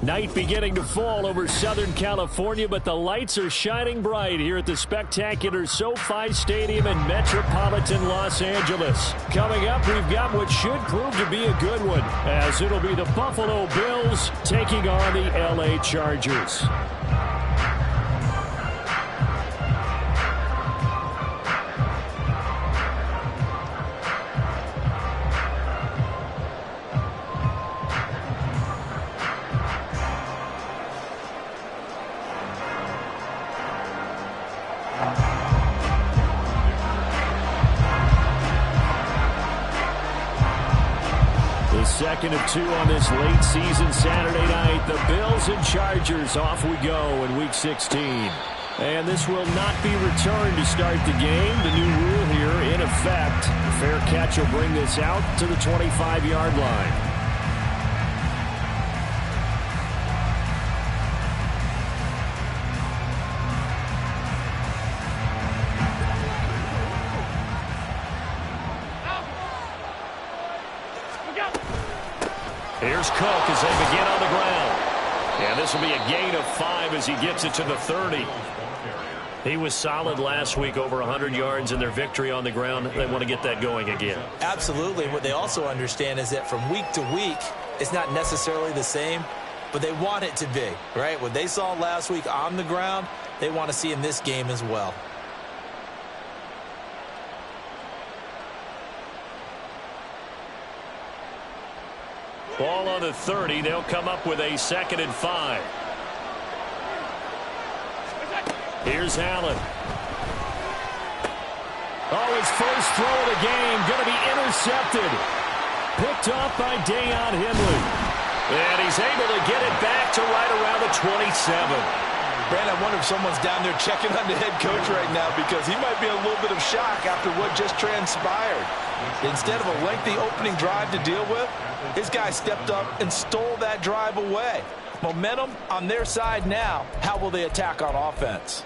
Night beginning to fall over Southern California, but the lights are shining bright here at the spectacular SoFi Stadium in metropolitan Los Angeles. Coming up, we've got what should prove to be a good one, as it'll be the Buffalo Bills taking on the LA Chargers. Second of two on this late season Saturday night. The Bills and Chargers, off we go in Week 16. And this will not be returned to start the game. The new rule here in effect. A fair catch will bring this out to the 25-yard line. Here's Cook as they begin on the ground. And this will be a gain of 5 as he gets it to the 30. He was solid last week, over 100 yards in their victory on the ground. They want to get that going again. Absolutely. What they also understand is that from week to week, it's not necessarily the same, but they want it to be, right? What they saw last week on the ground, they want to see in this game as well. Ball on the 30. They'll come up with a 2nd and 5. Here's Allen. Oh, his first throw of the game going to be intercepted. Picked off by Deion Henley. And he's able to get it back to right around the 27. Brandon, I wonder if someone's down there checking on the head coach right now, because he might be in a little bit of shock after what just transpired. Instead of a lengthy opening drive to deal with, his guy stepped up and stole that drive away. Momentum on their side now. How will they attack on offense?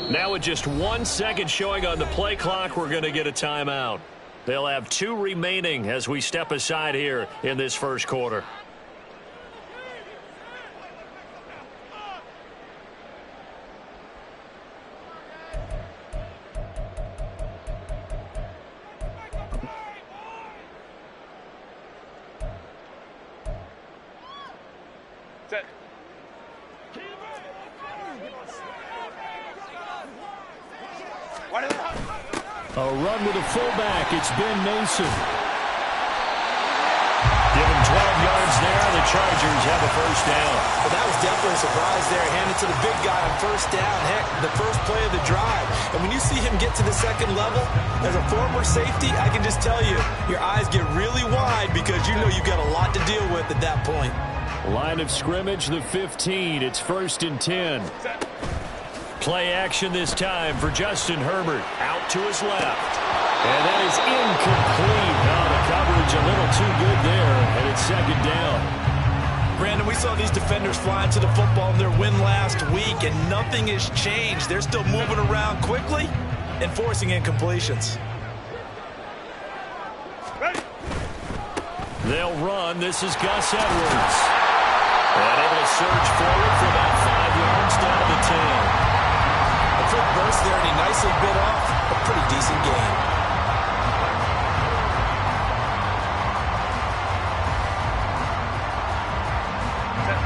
Now with just 1 second showing on the play clock, we're going to get a timeout. They'll have 2 remaining as we step aside here in this first quarter. A run with a fullback. It's Ben Mason. Give him 12 yards there. The Chargers have a first down. Well, that was definitely a surprise there. Hand it to the big guy on first down. Heck, the first play of the drive. And when you see him get to the second level, as a former safety, I can just tell you, your eyes get really wide because you know you've got a lot to deal with at that point. Line of scrimmage, the 15. It's 1st and 10. Play action this time for Justin Herbert. Out to his left. And that is incomplete. Oh, the coverage a little too good there, and it's 2nd down. Brandon, we saw these defenders flying to the football in their win last week, and nothing has changed. They're still moving around quickly and forcing incompletions. They'll run. This is Gus Edwards. And able to surge forward for about 5 yards down to the 10. A quick burst there, and he nicely bit off a pretty decent gain.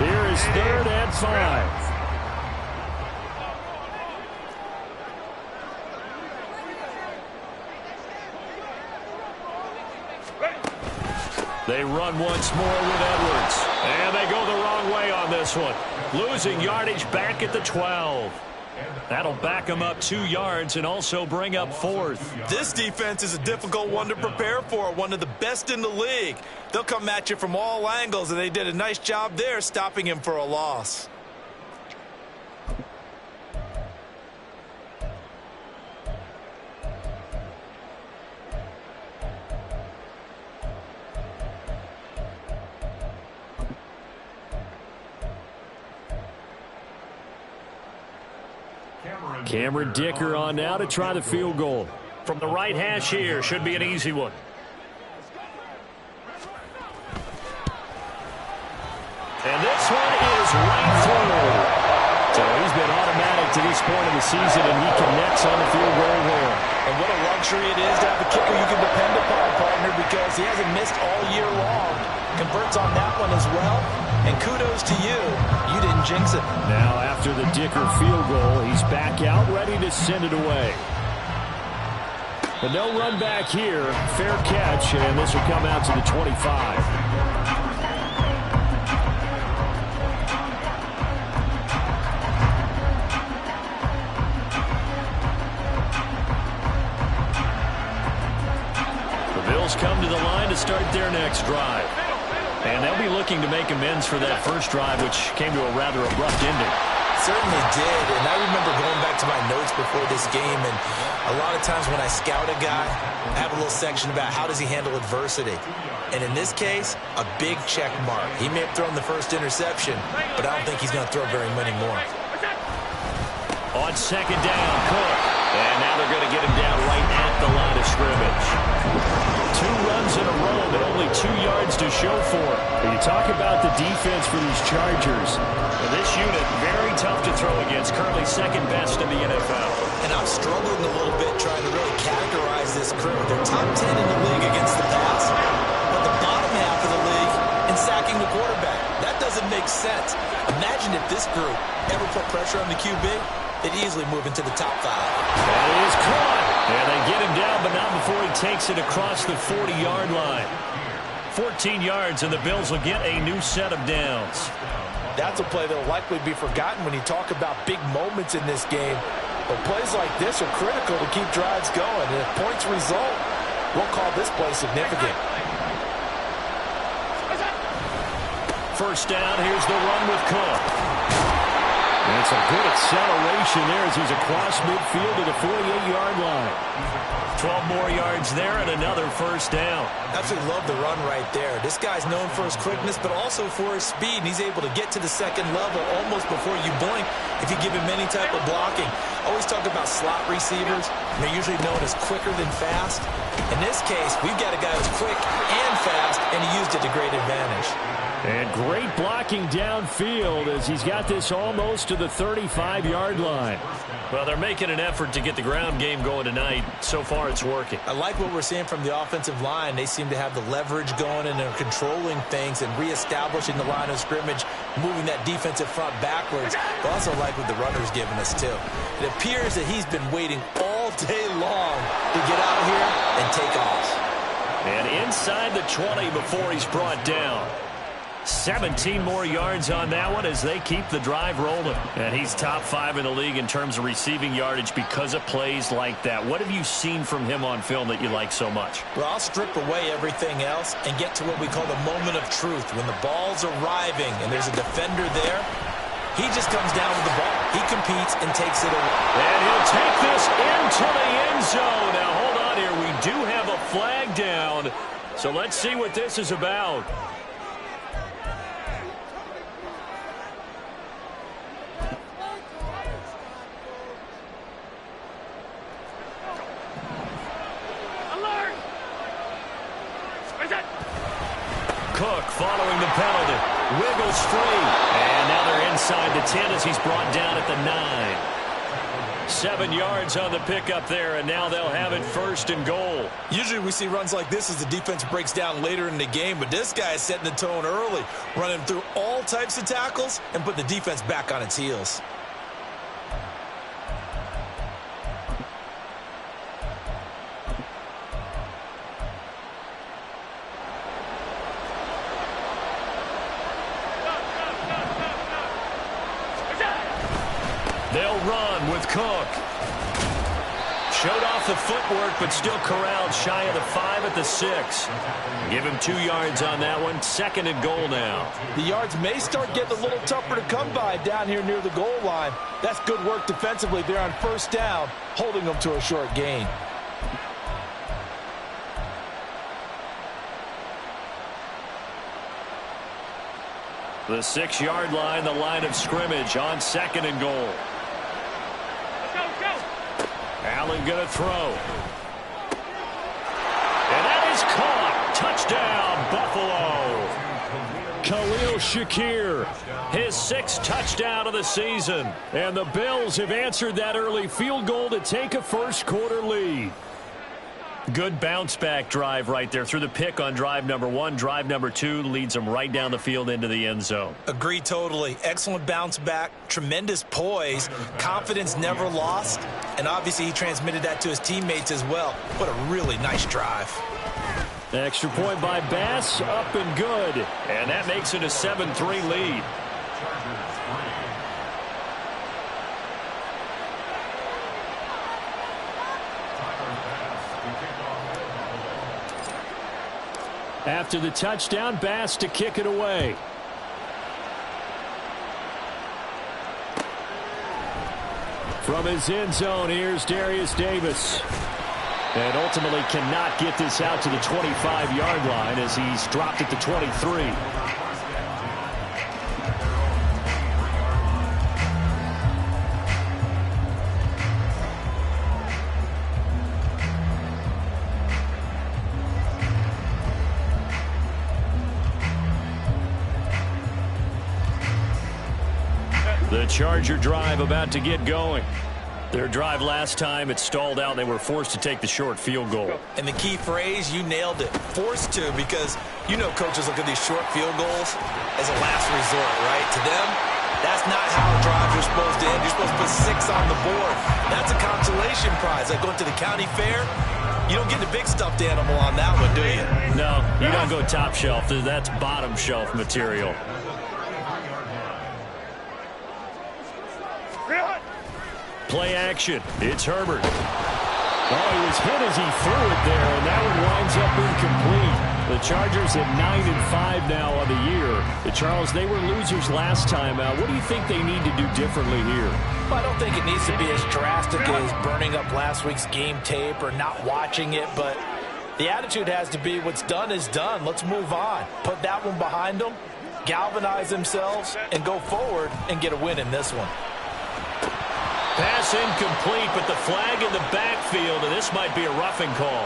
Here is 3rd and 5. They run once more with Edwards. And they go the wrong way on this one. Losing yardage back at the 12. That'll back him up 2 yards and also bring up 4th. This defense is a difficult one to prepare for, one of the best in the league. They'll come at you from all angles, and they did a nice job there stopping him for a loss. Cameron Dicker on now to try the field goal. From the right hash here, should be an easy one. And this one is right through. So he's been automatic to this point of the season, and he connects on the field goal there. And what a luxury it is to have a kicker you can depend upon, partner, because he hasn't missed all year long. Converts on that one as well. And kudos to you. You didn't jinx it. Now after the Dicker field goal, he's back out ready to send it away. But no run back here. Fair catch, and this will come out to the 25. Come to the line to start their next drive. And they'll be looking to make amends for that first drive, which came to a rather abrupt ending. Certainly did, and I remember going back to my notes before this game, and a lot of times when I scout a guy, I have a little section about how does he handle adversity. And in this case, a big check mark. He may have thrown the first interception, but I don't think he's going to throw very many more. On second down, Cook. And now they're going to get him down right at the line of scrimmage. 2 runs in a row, but only 2 yards to show for it. When you talk about the defense for these Chargers, this unit, very tough to throw against, currently second best in the NFL. And I'm struggling a little bit trying to really categorize this crew. They're top 10 in the league against the pass, but the bottom half of the league in sacking the quarterback. That doesn't make sense. Imagine if this group ever put pressure on the QB, they'd easily move into the top 5. That is caught. And they get him down, but not before he takes it across the 40-yard line. 14 yards, and the Bills will get a new set of downs. That's a play that will likely be forgotten when you talk about big moments in this game. But plays like this are critical to keep drives going. And if points result, we'll call this play significant. First down, here's the run with Cook. And some good acceleration there as he's across midfield to the 48-yard line. 12 more yards there and another first down. Absolutely love the run right there. This guy's known for his quickness, but also for his speed. And he's able to get to the second level almost before you blink if you give him any type of blocking. Always talk about slot receivers. They're usually known as quicker than fast. In this case, we've got a guy who's quick and fast, and he used it to great advantage. And great blocking downfield as he's got this almost to the 35-yard line. Well, they're making an effort to get the ground game going tonight. So far, it's working. I like what we're seeing from the offensive line. They seem to have the leverage going, and they're controlling things and reestablishing the line of scrimmage, moving that defensive front backwards. But also like what the runner's giving us, too. It appears that he's been waiting all day long to get out here and take off. And inside the 20 before he's brought down. 17 more yards on that one as they keep the drive rolling. And he's top 5 in the league in terms of receiving yardage because of plays like that. What have you seen from him on film that you like so much? Well, I'll strip away everything else and get to what we call the moment of truth. When the ball's arriving and there's a defender there, he just comes down with the ball. He competes and takes it away. And he'll take this into the end zone. Now, hold on here. We do have a flag down. So let's see what this is about. Cook following the penalty. Wiggles free. And now they're inside the 10 as he's brought down at the 9. 7 yards on the pickup there, and now they'll have it first and goal. Usually we see runs like this as the defense breaks down later in the game, but this guy is setting the tone early, running through all types of tackles and putting the defense back on its heels. They'll run Cook. Showed off the footwork, but still corralled shy of the 5 at the 6. Give him 2 yards on that one. 2nd and goal now. The yards may start getting a little tougher to come by down here near the goal line. That's good work defensively there on 1st down, holding them to a short gain. The 6-yard line, the line of scrimmage on 2nd and goal. Allen going to throw. And that is caught. Touchdown, Buffalo. Khalil Shakir, his 6th touchdown of the season. And the Bills have answered that early field goal to take a first-quarter lead. Good bounce-back drive right there through the pick on drive number 1. Drive number 2 leads them right down the field into the end zone. Agree totally. Excellent bounce back, tremendous poise, confidence never lost, and obviously he transmitted that to his teammates as well. What a really nice drive. Extra point by Bass, up and good. And that makes it a 7-3 lead. After the touchdown, Bass to kick it away. From his end zone, here's Darius Davis. And ultimately cannot get this out to the 25-yard line as he's dropped at the 23. The Charger drive about to get going. Their drive last time, it stalled out. They were forced to take the short field goal. And the key phrase, you nailed it, forced to, because you know coaches look at these short field goals as a last resort, right? To them, that's not how drives are supposed to end. You're supposed to put 6 on the board. That's a consolation prize. Like going to the county fair, you don't get the big stuffed animal on that one, do you? No, you don't go top shelf. That's bottom shelf material. Play action. It's Herbert. Oh, he was hit as he threw it there, and that one winds up incomplete. The Chargers at 9-5 now on the year. Charles, they were losers last time out. What do you think they need to do differently here? Well, I don't think it needs to be as drastic as burning up last week's game tape or not watching it, but the attitude has to be what's done is done. Let's move on. Put that one behind them, galvanize themselves, and go forward and get a win in this one. Pass incomplete, but the flag in the backfield, and this might be a roughing call.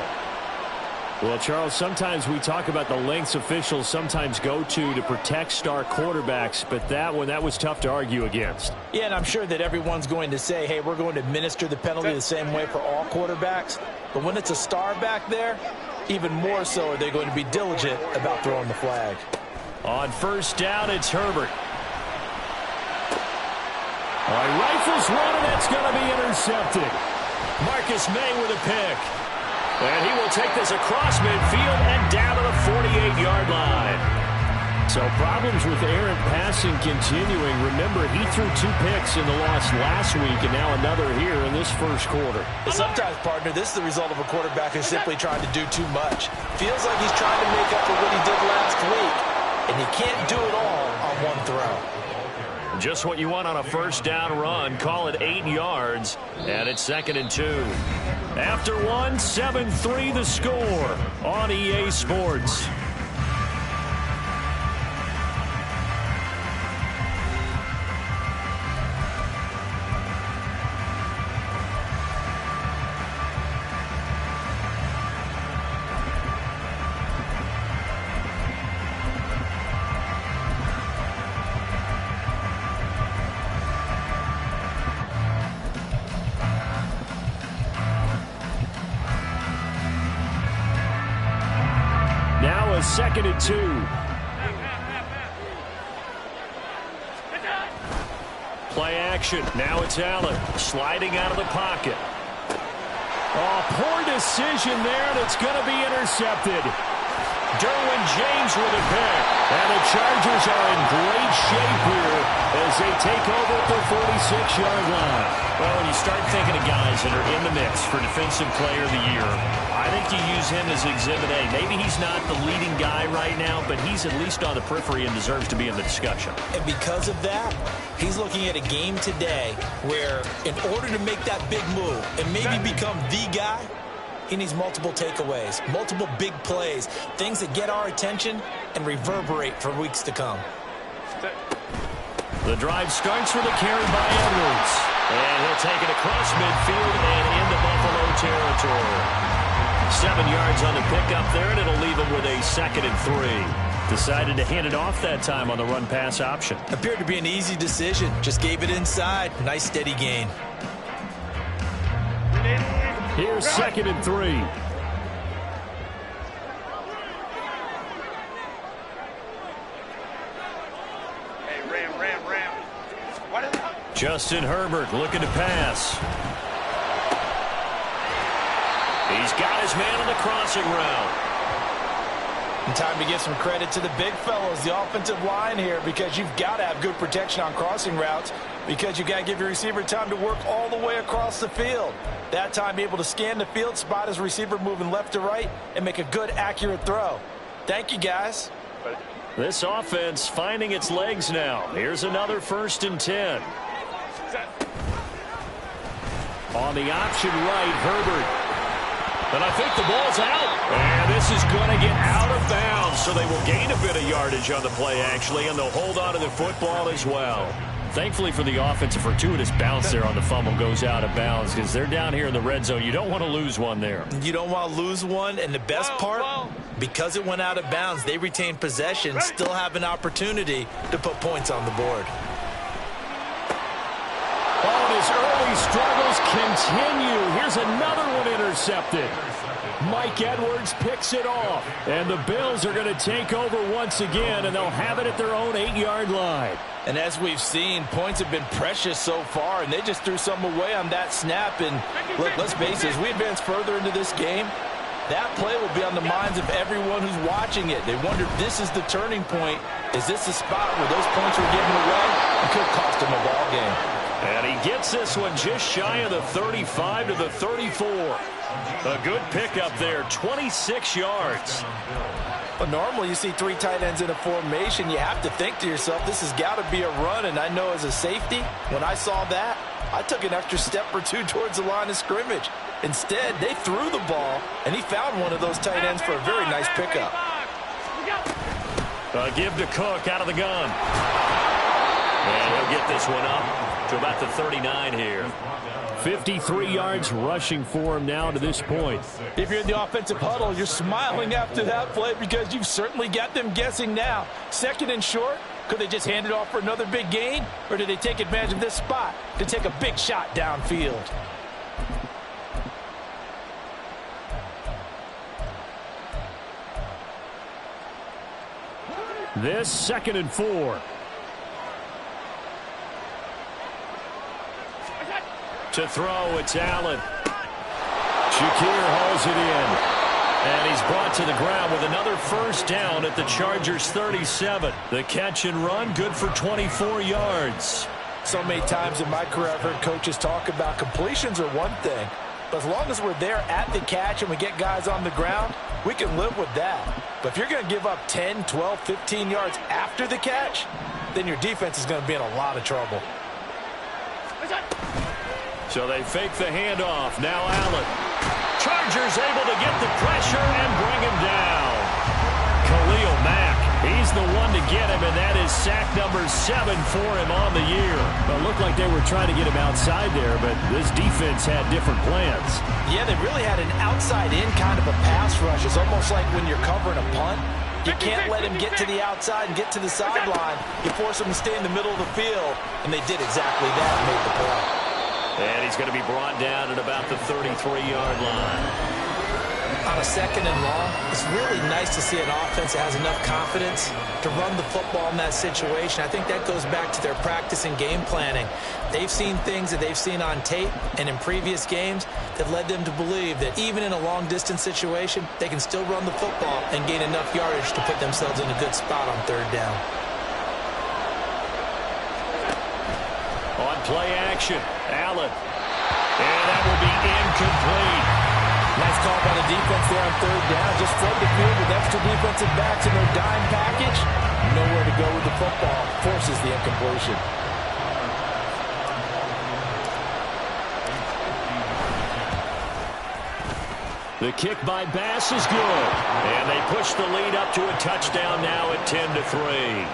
Well, Charles, sometimes we talk about the lengths officials sometimes go to protect star quarterbacks, but that was tough to argue against. Yeah, and I'm sure that everyone's going to say, hey, we're going to administer the penalty the same way for all quarterbacks. But when it's a star back there, even more so are they going to be diligent about throwing the flag. On 1st down, it's Herbert. All right, rifles one, and that's going to be intercepted. Marcus May with a pick. And he will take this across midfield and down to the 48-yard line. So problems with errant passing continuing. Remember, he threw 2 picks in the loss last week, and now another here in this first quarter. Sometimes, partner, this is the result of a quarterback who's simply trying to do too much. Feels like he's trying to make up for what he did last week, and he can't do it all on one throw. Just what you want on a 1st down run. Call it 8 yards, and it's 2nd and 2. After 1, 7-3 the score on EA Sports. Now a 2nd and 2. Play action. Now it's Allen sliding out of the pocket. Oh, poor decision there, and it's going to be intercepted. Derwin James with a pick. And the Chargers are in great shape here as they take over at the 46-yard line. Well, when you start thinking of guys that are in the mix for Defensive Player of the Year, I think you use him as Exhibit A. Maybe he's not the leading guy right now, but he's at least on the periphery and deserves to be in the discussion. And because of that, he's looking at a game today where in order to make that big move and maybe become the guy, he needs multiple takeaways, multiple big plays, things that get our attention and reverberate for weeks to come. The drive starts with a carry by Edwards. And he'll take it across midfield and into Buffalo territory. 7 yards on the pickup there, and it'll leave him with a 2nd and 3. Decided to hand it off that time on the run-pass option. Appeared to be an easy decision. Just gave it inside. Nice steady gain. Here's 2nd and 3. Hey, Ram. Justin Herbert looking to pass. He's got his man on the crossing route. And time to give some credit to the big fellows, the offensive line here, because you've got to have good protection on crossing routes because you've got to give your receiver time to work all the way across the field. That time, be able to scan the field, spot his receiver moving left to right, and make a good, accurate throw. Thank you, guys. This offense finding its legs now. Here's another 1st and 10. On the option right, Herbert. And I think the ball's out. And this is going to get out of bounds, so they will gain a bit of yardage on the play, actually, and they'll hold on to the football as well. Thankfully for the offense, a fortuitous bounce there on the fumble goes out of bounds because they're down here in the red zone. You don't want to lose one there. You don't want to lose one, and the best part, because it went out of bounds, they retain possession, still have an opportunity to put points on the board. Oh, his early struggles continue. Here's another one intercepted. Mike Edwards picks it off. And the Bills are going to take over once again, and they'll have it at their own 8-yard line. And as we've seen, points have been precious so far, and they just threw some away on that snap. And look, let's face it, as we advance further into this game, that play will be on the minds of everyone who's watching it. They wonder if this is the turning point. Is this the spot where those points were given away? It could cost them a ball game. And he gets this one just shy of the 35 to the 34. A good pickup there, 26 yards. But normally you see 3 tight ends in a formation. You have to think to yourself, this has got to be a run. And I know as a safety, when I saw that, I took an extra step or two towards the line of scrimmage. Instead, they threw the ball, and he found one of those tight ends for a very nice pickup. Give to Cook out of the gun. And he'll get this one up to about the 39 here. 53 yards rushing for him now to this point. If you're in the offensive huddle, you're smiling after that play because you've certainly got them guessing now. 2nd and short, could they just hand it off for another big gain? Or do they take advantage of this spot to take a big shot downfield? This 2nd and 4. To throw, it's Allen. Shakir hauls it in. And he's brought to the ground with another 1st down at the Chargers' 37. The catch and run, good for 24 yards. So many times in my career I've heard coaches talk about completions are one thing. But as long as we're there at the catch and we get guys on the ground, we can live with that. But if you're going to give up 10, 12, 15 yards after the catch, then your defense is going to be in a lot of trouble. So they fake the handoff. Now Allen. Chargers able to get the pressure and bring him down. Khalil Mack, he's the one to get him, and that is sack number 7 for him on the year. Well, it looked like they were trying to get him outside there, but this defense had different plans. Yeah, they really had an outside-in kind of a pass rush. It's almost like when you're covering a punt. You can't let him get to the outside and get to the sideline. You force him to stay in the middle of the field, and they did exactly that and made the play. And he's going to be brought down at about the 33-yard line. on a second and long, it's really nice to see an offense that has enough confidence to run the football in that situation. I think that goes back to their practice and game planning. They've seen things that they've seen on tape and in previous games that led them to believe that even in a long-distance situation, they can still run the football and gain enough yardage to put themselves in a good spot on third down. On play action, Allen. And that will be incomplete. Nice call by the defense there on third down. Just flood the field with extra defensive backs in their dime package. Nowhere to go with the football. Forces the incompletion. The kick by Bass is good. And they push the lead up to a touchdown now at 10-3.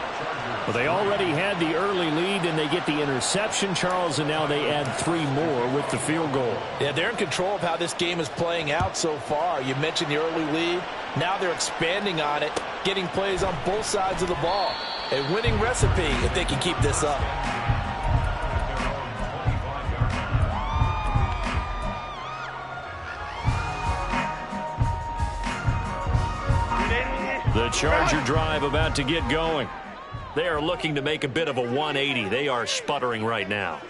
Well, they already had the early lead, and they get the interception, Charles, and now they add 3 more with the field goal. Yeah, they're in control of how this game is playing out so far. You mentioned the early lead. Now they're expanding on it, getting plays on both sides of the ball. A winning recipe if they can keep this up. The Charger drive about to get going. They are looking to make a bit of a 180. They are sputtering right now.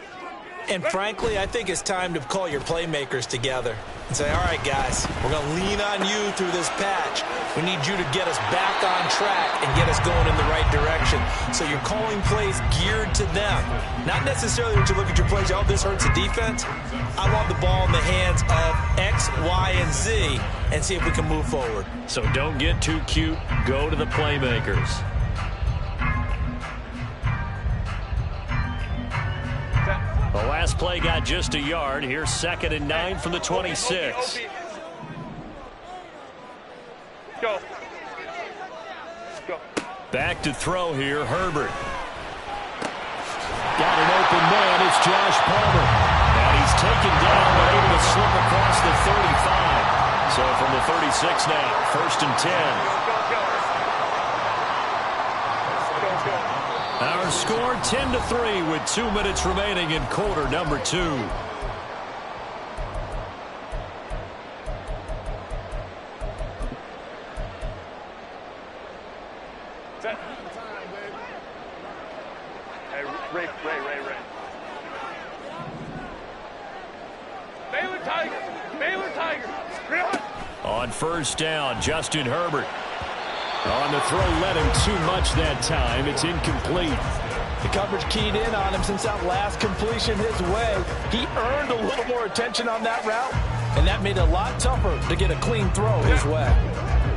And frankly, I think it's time to call your playmakers together and say, all right, guys, we're going to lean on you through this patch. We need you to get us back on track and get us going in the right direction. So you're calling plays geared to them. Not necessarily that you look at your plays, oh, this hurts the defense. I want the ball in the hands of X, Y, and Z and see if we can move forward. So don't get too cute. Go to the playmakers. The last play got just a yard. Here's 2nd and 9 from the 26. Go. Go. Back to throw here, Herbert. Got an open man. It's Josh Palmer. And he's taken down, but able to slip across the 35. So from the 36 now, 1st and 10. Our score 10-3 with 2 minutes remaining in quarter number 2. Set. Hey, Ray. Baylor Tiger. On 1st down, Justin Herbert. On the throw, led him too much that time. It's incomplete. The coverage keyed in on him since that last completion his way. He earned a little more attention on that route, and that made it a lot tougher to get a clean throw his way.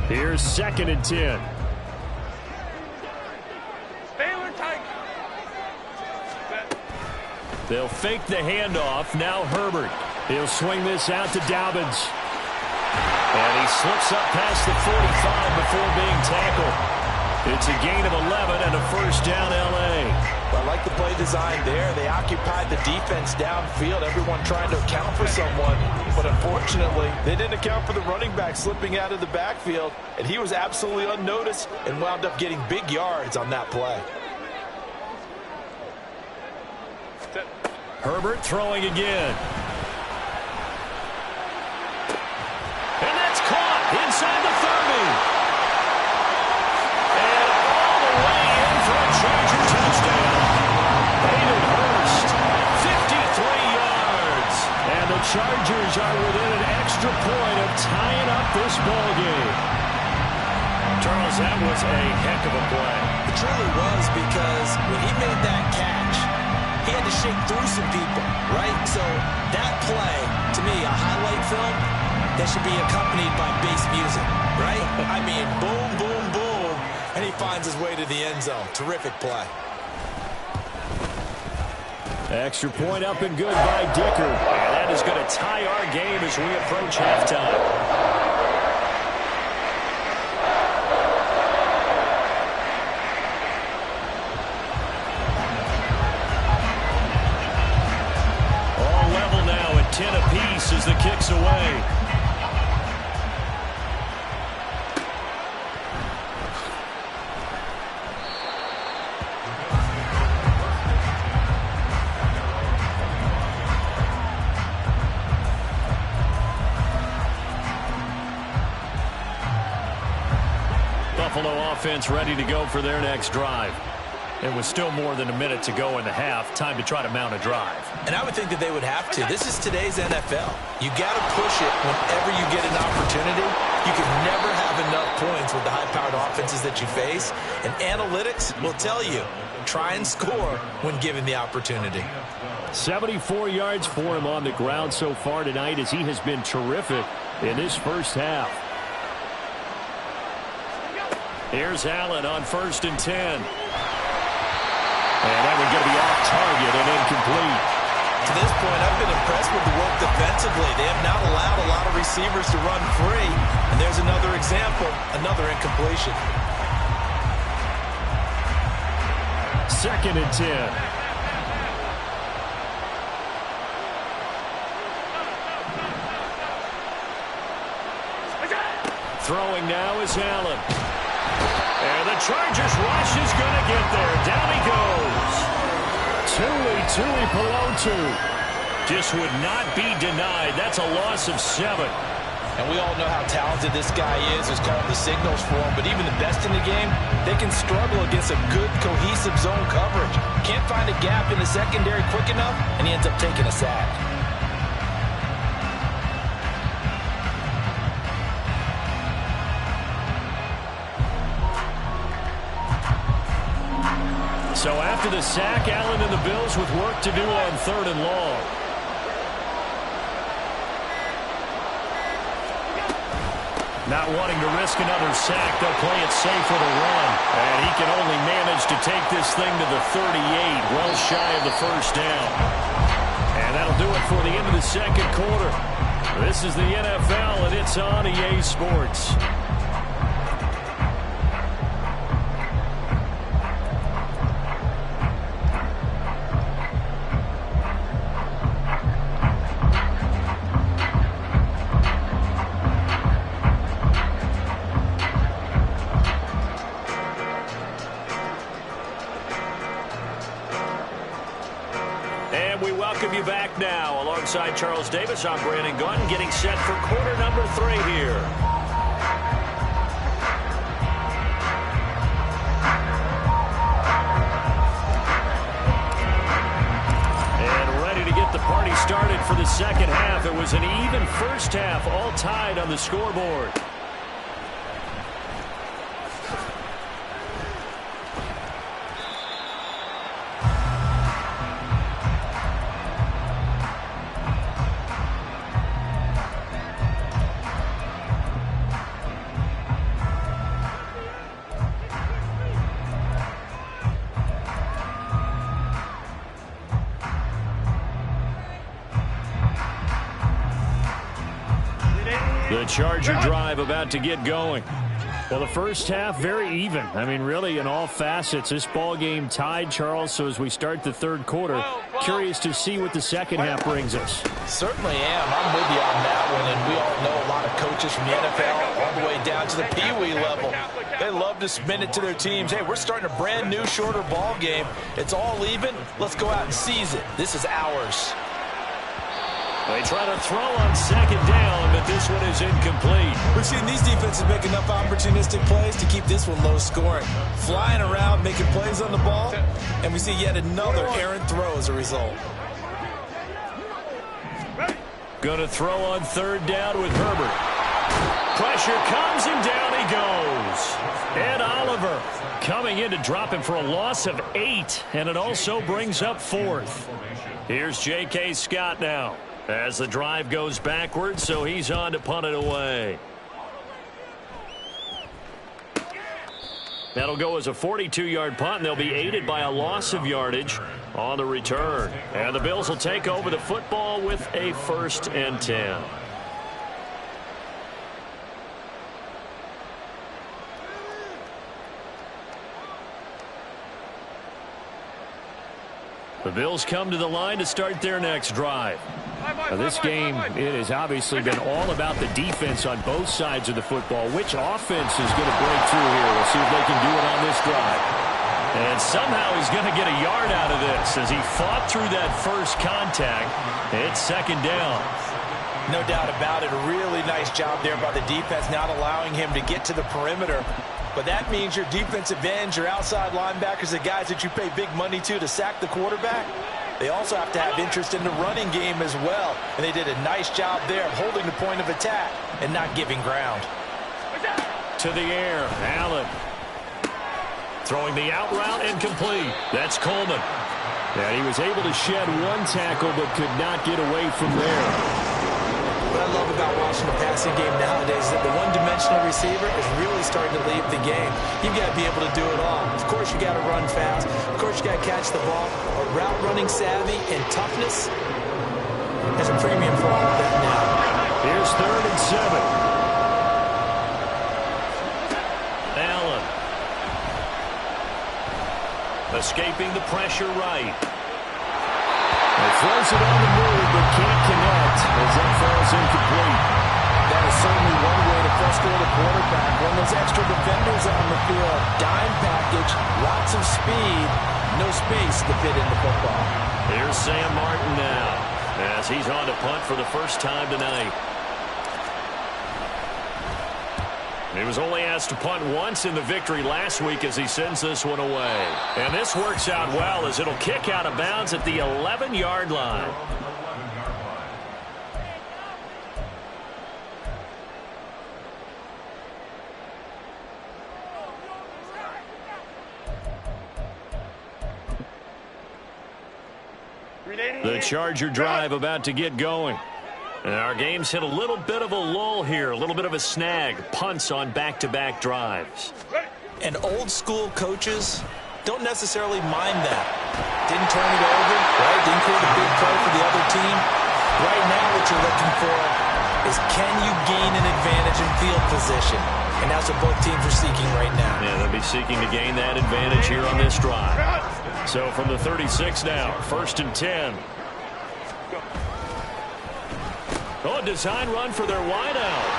Here's 2nd and 10. Baylor Tiger. They'll fake the handoff. Now Herbert. He'll swing this out to Dobbins. And he slips up past the 45 before being tackled. It's a gain of 11 and a 1st down, L.A. Well, I like the play design there. They occupied the defense downfield, everyone trying to account for someone. But unfortunately, they didn't account for the running back slipping out of the backfield. And he was absolutely unnoticed and wound up getting big yards on that play. Herbert throwing again. Inside the 30. And all the way in for a Charger touchdown. Hayden Hurst, 53 yards. And the Chargers are within an extra point of tying up this ball game. Charles, that was a heck of a play. It truly was, because when he made that catch, he had to shake through some people, right? So that play, to me, a highlight film that should be accompanied by bass music, right? I mean, boom, boom, boom, and he finds his way to the end zone. Terrific play. Extra point up and good by Dicker. And that is going to tie our game as we approach halftime. All level now at 10 apiece as the kick's away. defense ready to go for their next drive. It was still more than a minute to go in the half. Time to try to mount a drive. And I would think that they would have to. This is today's NFL. You got to push it whenever you get an opportunity. You can never have enough points with the high-powered offenses that you face. And analytics will tell you, try and score when given the opportunity. 74 yards for him on the ground so far tonight as he has been terrific in this first half. Here's Allen on 1st and 10. And that one going to be off target and incomplete. To this point, I've been impressed with the work defensively. They have not allowed a lot of receivers to run free. And there's another example, another incompletion. 2nd and 10. Throwing now is Allen. And the Chargers rush is going to get there. Down he goes. Tui Pelotu just would not be denied. That's a loss of 7. And we all know how talented this guy is. There's calling the signals for him. But even the best in the game, they can struggle against a good, cohesive zone coverage. Can't find a gap in the secondary quick enough, and he ends up taking a sack. So after the sack, Allen and the Bills with work to do on 3rd and long. Not wanting to risk another sack, they'll play it safe with a run. And he can only manage to take this thing to the 38, well shy of the first down. And that'll do it for the end of the second quarter. This is the NFL, and it's on EA Sports. You back now alongside Charles Davis. I'm Brandon Gunn getting set for quarter number 3 here. And ready to get the party started for the second half. It was an even first half, all tied on the scoreboard. The Charger drive about to get going. Well, the first half, very even. I mean, really, in all facets, this ball game tied, Charles. So as we start the third quarter, curious to see what the second half brings us. Certainly am. I'm with you on that one. And we all know a lot of coaches from the NFL all the way down to the Pee-wee level. They love to spin it to their teams. Hey, we're starting a brand new, shorter ball game. It's all even. Let's go out and seize it. This is ours. They try to throw on second down, but this one is incomplete. We've seen these defenses make enough opportunistic plays to keep this one low scoring. Flying around, making plays on the ball, and we see yet another errant throw as a result. Going to throw on 3rd down with Herbert. Pressure comes and down he goes. Ed Oliver coming in to drop him for a loss of 8, and it also brings up 4th. Here's J.K. Scott now. As the drive goes backwards, so he's on to punt it away. That'll go as a 42-yard punt, and they'll be aided by a loss of yardage on the return. And the Bills will take over the football with a 1st and 10. The Bills come to the line to start their next drive. Now, this game, it has obviously been all about the defense on both sides of the football. Which offense is going to break through here? We'll see if they can do it on this drive. And somehow he's going to get a yard out of this as he fought through that first contact. It's 2nd down. No doubt about it. A really nice job there by the defense, not allowing him to get to the perimeter. But that means your defensive ends, your outside linebackers, the guys that you pay big money to sack the quarterback, they also have to have interest in the running game as well. And they did a nice job there of holding the point of attack and not giving ground. To the air, Allen. Throwing the out route incomplete. That's Coleman. And he was able to shed one tackle but could not get away from there. What I love about watching the passing game nowadays is that the one-dimensional receiver is really starting to leave the game. You've got to be able to do it all. Of course, you got to run fast. Of course, you got to catch the ball. But route running savvy and toughness has a premium for all of that now. Here's 3rd and 7. Allen. Escaping the pressure right. He throws it on the move, but can't connect as that falls incomplete. That is certainly one way to frustrate a quarterback. When those extra defenders on the field, dime package, lots of speed, no space to fit in the football. Here's Sam Martin now as he's on to punt for the first time tonight. He was only asked to punt once in the victory last week as he sends this one away. And this works out well as it'll kick out of bounds at the 11-yard line. The Charger drive about to get going. And our game's hit a little bit of a lull here, a little bit of a snag. Punts on back-to-back drives. And old-school coaches don't necessarily mind that. Didn't turn it over, right? Didn't create a big play for the other team. Right now what you're looking for is can you gain an advantage in field position? And that's what both teams are seeking right now. Yeah, they'll be seeking to gain that advantage here on this drive. So from the 36 now, 1st and 10. Oh, a design run for their wideout.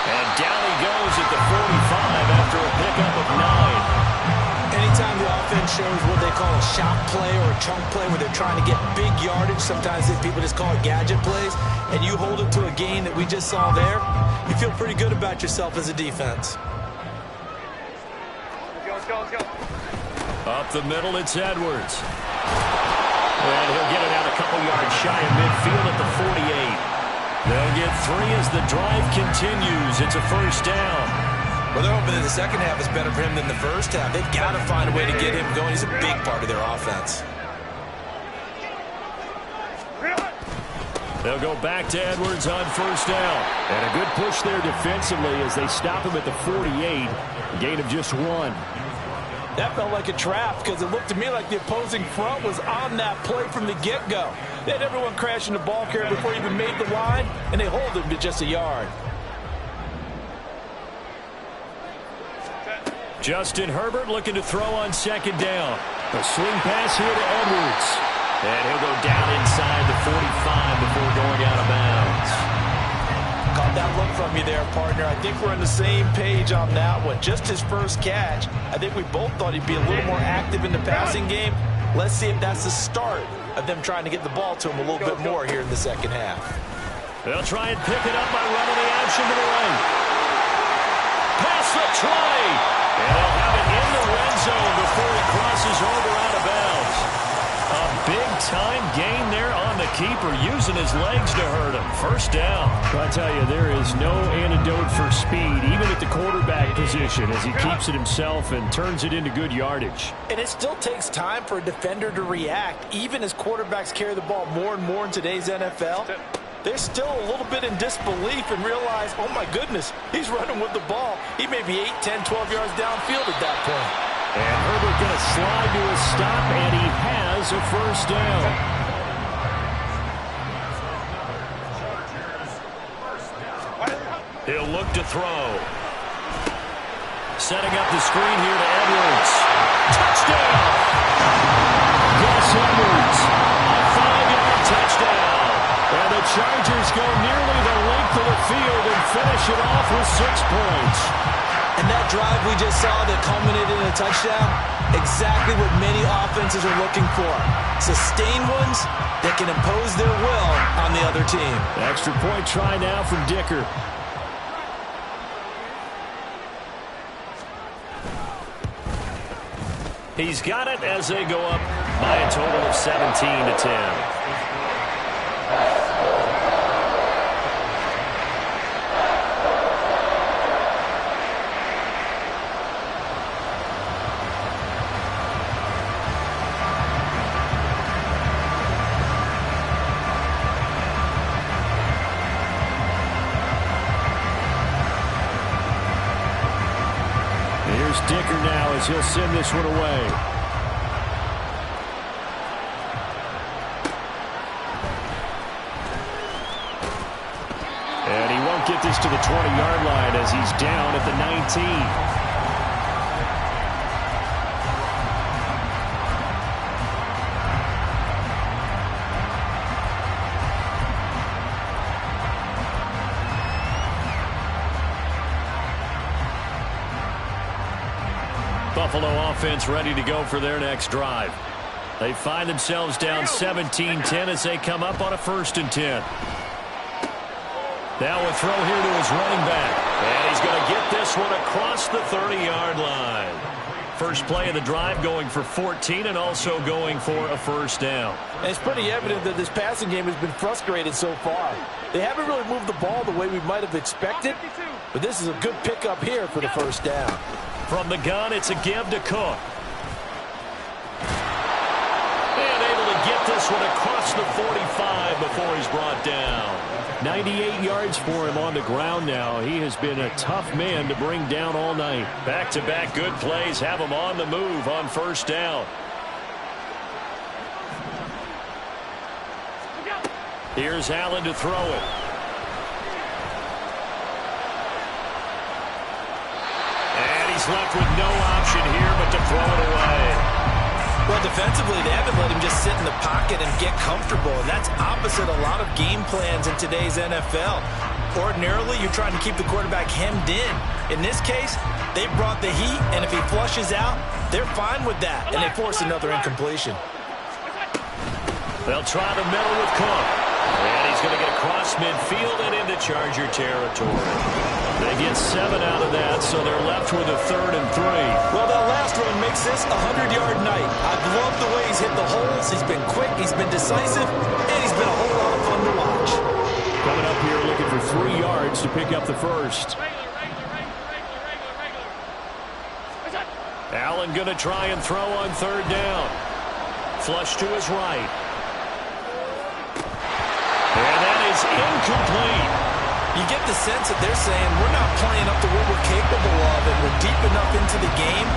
And down he goes at the 45 after a pickup of 9. Anytime the offense shows what they call a shot play or a chunk play where they're trying to get big yardage, sometimes people just call it gadget plays, and you hold it to a gain that we just saw there, you feel pretty good about yourself as a defense. Let's go. Up the middle, it's Edwards. And he'll get it out a couple yards shy of midfield at the 48. They'll get 3 as the drive continues. It's a first down. Well, they're hoping that the second half is better for him than the first half. They've got to find a way to get him going. He's a big part of their offense. They'll go back to Edwards on first down. And a good push there defensively as they stop him at the 48. A gain of just 1. That felt like a trap because it looked to me like the opposing front was on that play from the get-go. They had everyone crashing the ball carrier before he even made the line, and they hold him to just a yard. Justin Herbert looking to throw on second down. A swing pass here to Edwards. And he'll go down inside the 45 before going out of bounds. Caught that look from you there, partner. I think we're on the same page on that one. Just his first catch. I think we both thought he'd be a little more active in the passing game. Let's see if that's the start of them trying to get the ball to him a little bit more here in the second half. They'll try and pick it up by running the action to the right. Pass the 20. And they'll have it in the red zone before he crosses over out of bounds. A big-time gain there on the keeper, using his legs to hurt him. First down. I tell you, there is no antidote for speed, even at the quarterback position, as he keeps it himself and turns it into good yardage. And it still takes time for a defender to react, even as quarterbacks carry the ball more and more in today's NFL. They're still a little bit in disbelief and realize, oh my goodness, he's running with the ball. He may be 8, 10, 12 yards downfield at that point. And Herbert going to slide to a stop, and he has a first down. He'll look to throw. Setting up the screen here to Edwards. Touchdown! Gus Edwards, a 5-yard touchdown. And the Chargers go nearly the length of the field and finish it off with 6 points. And that drive we just saw that culminated in a touchdown, exactly what many offenses are looking for. Sustained ones that can impose their will on the other team. Extra point try now from Dicker. He's got it as they go up by a total of 17-10. Dicker now as he'll send this one away. And he won't get this to the 20-yard line as he's down at the 19. Buffalo offense ready to go for their next drive. They find themselves down 17-10 as they come up on a 1st and 10. Now a throw here to his running back. And he's going to get this one across the 30-yard line. First play of the drive going for 14 and also going for a 1st down. And it's pretty evident that this passing game has been frustrated so far. They haven't really moved the ball the way we might have expected, but this is a good pickup here for the 1st down. From the gun, it's a give to Cook. And able to get this one across the 45 before he's brought down. 98 yards for him on the ground now. He has been a tough man to bring down all night. Back-to-back good plays have him on the move on 1st down. Here's Allen to throw it. He's left with no option here but to throw it away. Well, defensively, they haven't let him just sit in the pocket and get comfortable, and that's opposite a lot of game plans in today's NFL. Ordinarily, you're trying to keep the quarterback hemmed in. In this case, they brought the heat, and if he flushes out, they're fine with that, and they force another incompletion. They'll try the middle with Cook. And he's going to get across midfield and into Charger territory. They get 7 out of that, so they're left with a 3rd and 3. Well, that last run makes this a 100-yard night. I've loved the way he's hit the holes. He's been quick, he's been decisive, and he's been a whole lot of fun to watch. Coming up here looking for 3 yards to pick up the 1st. Allen going to try and throw on 3rd down. Flush to his right. And that is incomplete. You get the sense that they're saying we're not playing up to what we're capable of, and we're deep enough into the game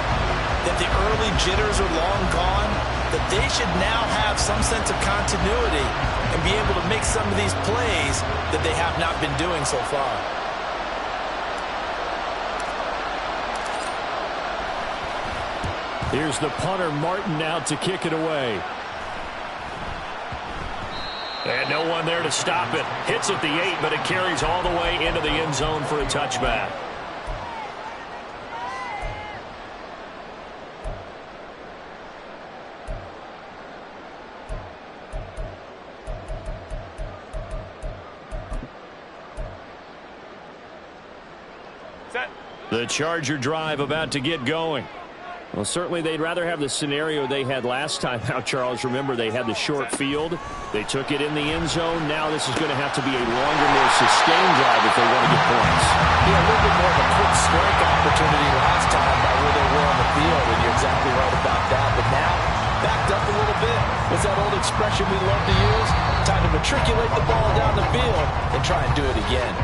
that the early jitters are long gone, that they should now have some sense of continuity and be able to make some of these plays that they have not been doing so far. Here's the punter, Martin, out to kick it away. And no one there to stop it. Hits at the 8, but it carries all the way into the end zone for a touchback. Set. The Charger drive about to get going. Well, certainly they'd rather have the scenario they had last time out, Charles. Remember, they had the short field. They took it in the end zone. Now this is going to have to be a longer, more sustained drive if they want to get points. Yeah, a little bit more of a quick strike opportunity last time by where they were on the field, and you're exactly right about that. But now, backed up a little bit. What's that old expression we love to use? Time to matriculate the ball down the field and try and do it again.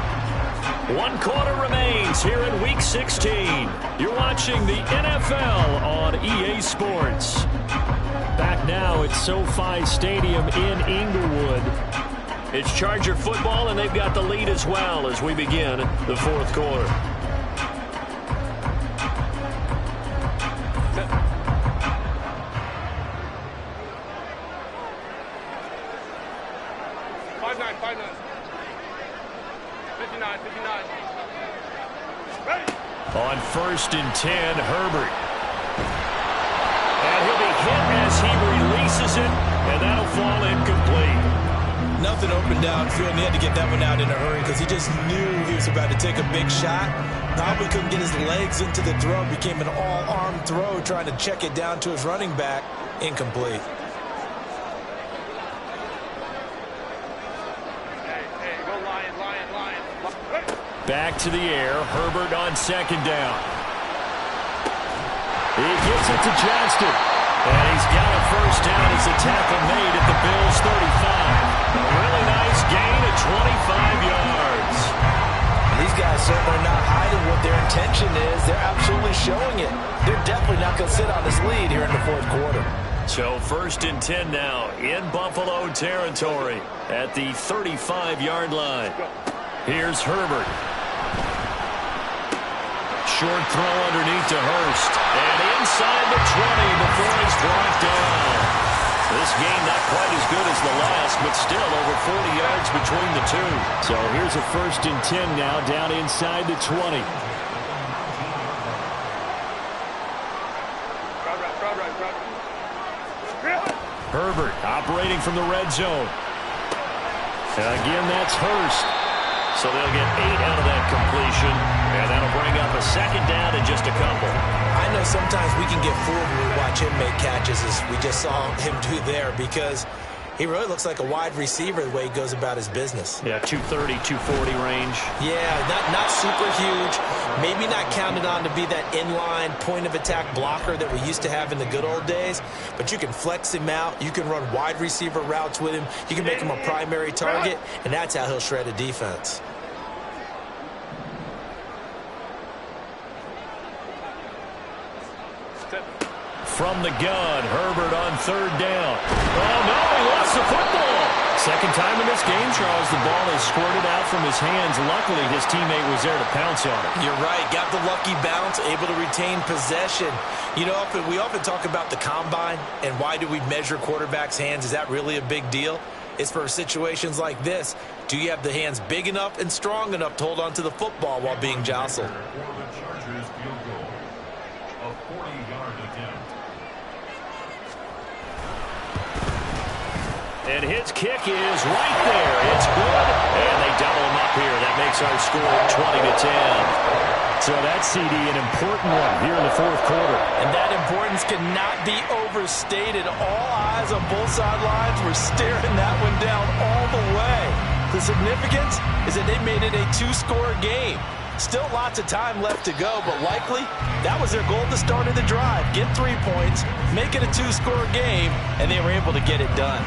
1 quarter remains here in Week 16. You're watching the NFL on EA Sports. Back now at SoFi Stadium in Inglewood. It's Charger football, and they've got the lead as well as we begin the 4th quarter. On 1st and 10, Herbert. And he'll be hit as he releases it, and that'll fall incomplete. Nothing open downfield, and he had to get that one out in a hurry because he just knew he was about to take a big shot. Probably couldn't get his legs into the throw. Became an all-arm throw trying to check it down to his running back. Incomplete. Hey, go Lion. Back to the air. Herbert on second down. He gets it to Johnston. And he's got a first down as a tackle made at the Bills' 35. A really nice gain of 25 yards. These guys certainly not hiding what their intention is. They're absolutely showing it. They're definitely not going to sit on this lead here in the fourth quarter. So 1st and 10 now in Buffalo territory at the 35-yard line. Here's Herbert. Short throw underneath to Hurst. And inside the 20 before he's brought down. This game not quite as good as the last, but still over 40 yards between the two. So here's a 1st and 10 now down inside the 20. Herbert operating from the red zone. And again, that's Hurst. So they'll get 8 out of that completion, and that'll bring up a second down in just a couple. I know sometimes we can get fooled when we watch him make catches, as we just saw him do there, because he really looks like a wide receiver the way he goes about his business. Yeah, 230, 240 range. Yeah, not super huge. Maybe not counted on to be that inline point-of-attack blocker that we used to have in the good old days, but you can flex him out. You can run wide receiver routes with him. You can make him a primary target, and that's how he'll shred a defense. From the gun, Herbert on 3rd down. Oh, no, he lost the football. Second time in this game, Charles, the ball has squirted out from his hands. Luckily, his teammate was there to pounce on it. You're right. Got the lucky bounce, able to retain possession. You know, we often talk about the combine and why do we measure quarterbacks' hands. Is that really a big deal? It's for situations like this. Do you have the hands big enough and strong enough to hold on to the football while being jostled? And his kick is right there. It's good. And they double him up here. That makes our score 20-10. So that CD, an important one here in the fourth quarter. And that importance cannot be overstated. All eyes on both sidelines were staring that one down all the way. The significance is that they made it a 2-score game. Still lots of time left to go, but likely that was their goal at the start of the drive. Get 3 points, make it a 2-score game, and they were able to get it done.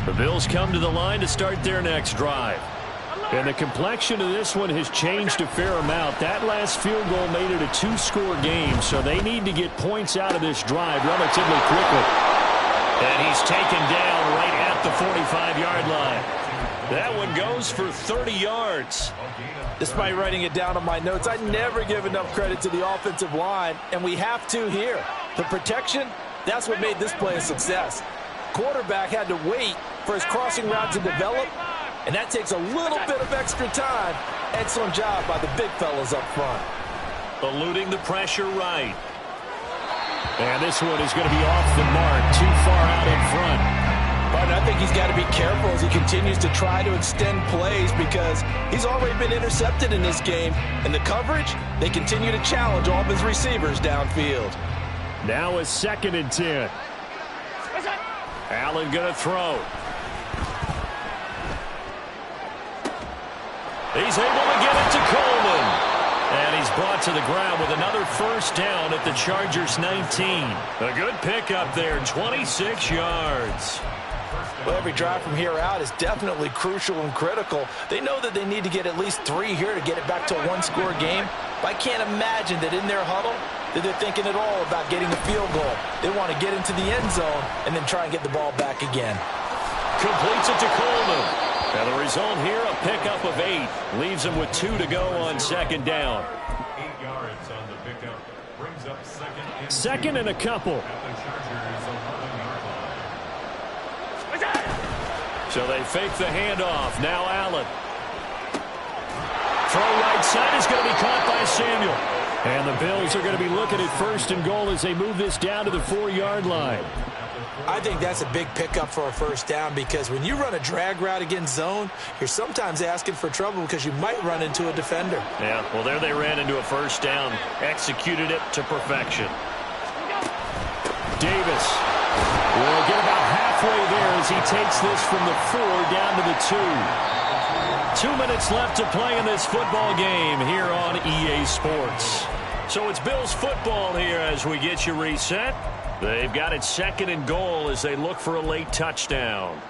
The Bills come to the line to start their next drive. And the complexion of this one has changed a fair amount. That last field goal made it a 2-score game, so they need to get points out of this drive relatively quickly. And he's taken down right at the 45-yard line. That one goes for 30 yards. Despite writing it down on my notes, I never give enough credit to the offensive line, and we have to here. The protection, that's what made this play a success. Quarterback had to wait for his crossing route to develop, and that takes a little bit of extra time. Excellent job by the big fellas up front. Eluding the pressure right. And this one is going to be off the mark, too far out in front. But I think he's got to be careful as he continues to try to extend plays because he's already been intercepted in this game. And the coverage, they continue to challenge all of his receivers downfield. Now a 2nd and 10. Allen going to throw. He's able to get it to Coleman. And he's brought to the ground with another first down at the Chargers' 19. A good pickup there, 26 yards. Well, every drive from here out is definitely crucial and critical. They know that they need to get at least 3 here to get it back to a 1-score game. But I can't imagine that in their huddle that they're thinking at all about getting a field goal. They want to get into the end zone and then try and get the ball back again. Completes it to Coleman. And the result here, a pickup of 8. Leaves him with 2 to go on 2nd down. 8 yards on the pickup. Brings up 2nd. Second and a couple. So they fake the handoff. Now Allen. Throw right side is going to be caught by Samuel. And the Bills are going to be looking at 1st and goal as they move this down to the 4-yard line. I think that's a big pickup for a 1st down because when you run a drag route against zone, you're sometimes asking for trouble because you might run into a defender. Yeah, well, there they ran into a 1st down. Executed it to perfection. Davis will get about halfway there as he takes this from the 4 down to the 2. 2 minutes left to play in this football game here on EA Sports. So it's Bills football here as we get you reset. They've got it 2nd and goal as they look for a late touchdown.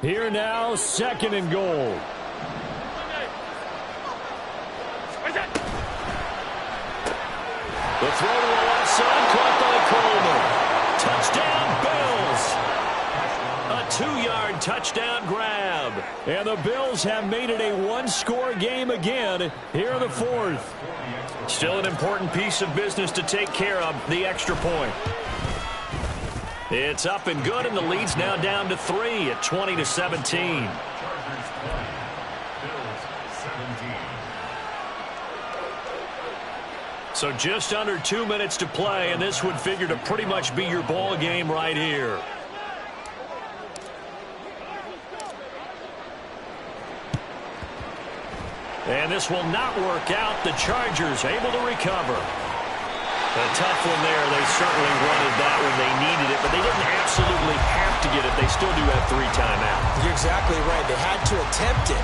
Here now, 2nd and goal. The throw to the left side, caught by Coleman. Touchdown, Bills. A 2-yard touchdown grab. And the Bills have made it a 1-score game again here in the 4th. Still an important piece of business to take care of, the extra point. It's up and good, and the lead's now down to 3 at 20-17. So just under 2 minutes to play, and this would figure to pretty much be your ball game right here. And this will not work out. The Chargers able to recover. A tough one there. They certainly wanted that when they needed it, but they didn't absolutely have to get it. They still do have 3 timeouts. You're exactly right. They had to attempt it.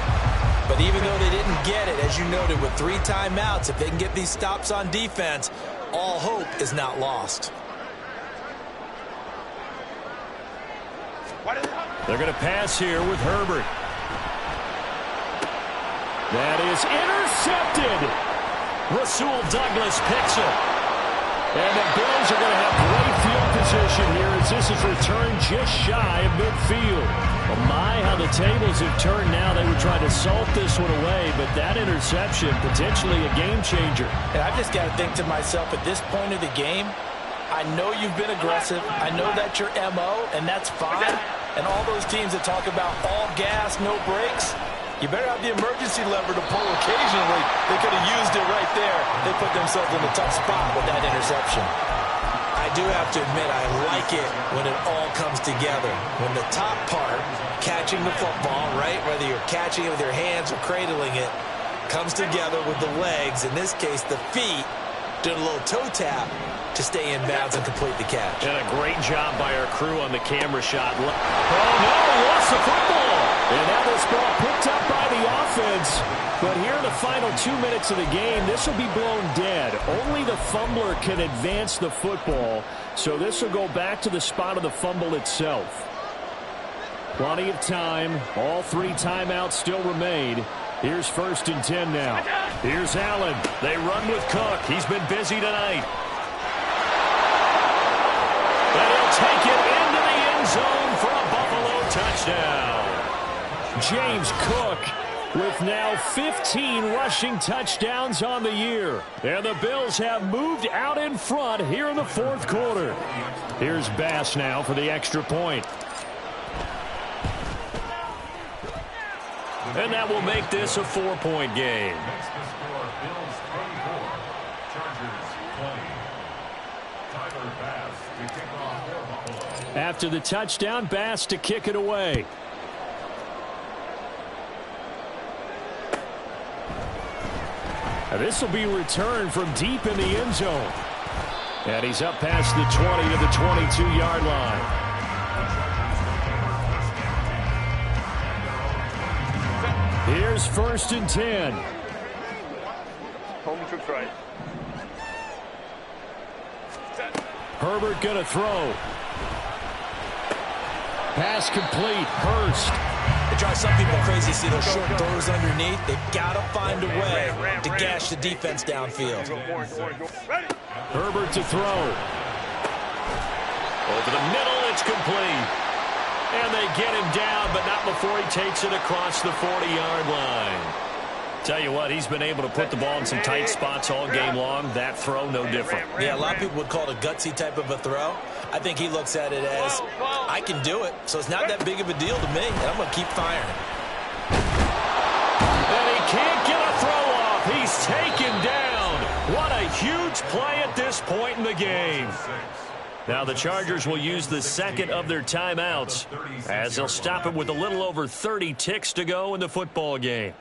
But even though they didn't get it, as you noted, with 3 timeouts, if they can get these stops on defense, all hope is not lost. They're going to pass here with Herbert. That is intercepted. Rasul Douglas picks it. And the Bills are going to have great field position here as this is returned just shy of midfield. Well, my, how the tables have turned now. They were trying to salt this one away, but that interception, potentially a game changer. And I've just got to think to myself, at this point of the game, I know you've been aggressive. I know that's your MO, and that's fine. And all those teams that talk about all gas, no brakes, you better have the emergency lever to pull occasionally. They could have used it right there. They put themselves in a tough spot with that interception. I do have to admit, I like it when it all comes together. When the top part, catching the football, right, whether you're catching it with your hands or cradling it, comes together with the legs, in this case the feet, doing a little toe tap to stay in bounds and complete the catch. And a great job by our crew on the camera shot. Oh, no, he lost the football. And now this ball picked up by the offense. But here in the final 2 minutes of the game, this will be blown dead. Only the fumbler can advance the football. So this will go back to the spot of the fumble itself. Plenty of time. All 3 timeouts still remain. Here's 1st and 10 now. Here's Allen. They run with Cook. He's been busy tonight. And he'll take it into the end zone for a Buffalo touchdown. James Cook with now 15 rushing touchdowns on the year. And the Bills have moved out in front here in the 4th quarter. Here's Bass now for the extra point. And that will make this a 4-point game. After the touchdown, Bass to kick it away. And this will be returned from deep in the end zone. And he's up past the 20 to the 22-yard line. Here's 1st and 10. Home trips right. Herbert going to throw. Pass complete. Hurst. It drives some people crazy to see those short throws underneath. They've got to find a way to gash the defense downfield. Herbert to throw. Over the middle, it's complete. And they get him down, but not before he takes it across the 40-yard line. Tell you what, he's been able to put the ball in some tight spots all game long. That throw, no different. Yeah, a lot of people would call it a gutsy type of a throw. I think he looks at it as, I can do it, so it's not that big of a deal to me, and I'm going to keep firing. And he can't get a throw off. He's taken down. What a huge play at this point in the game. Now the Chargers will use the second of their timeouts as they'll stop it with a little over 30 ticks to go in the football game.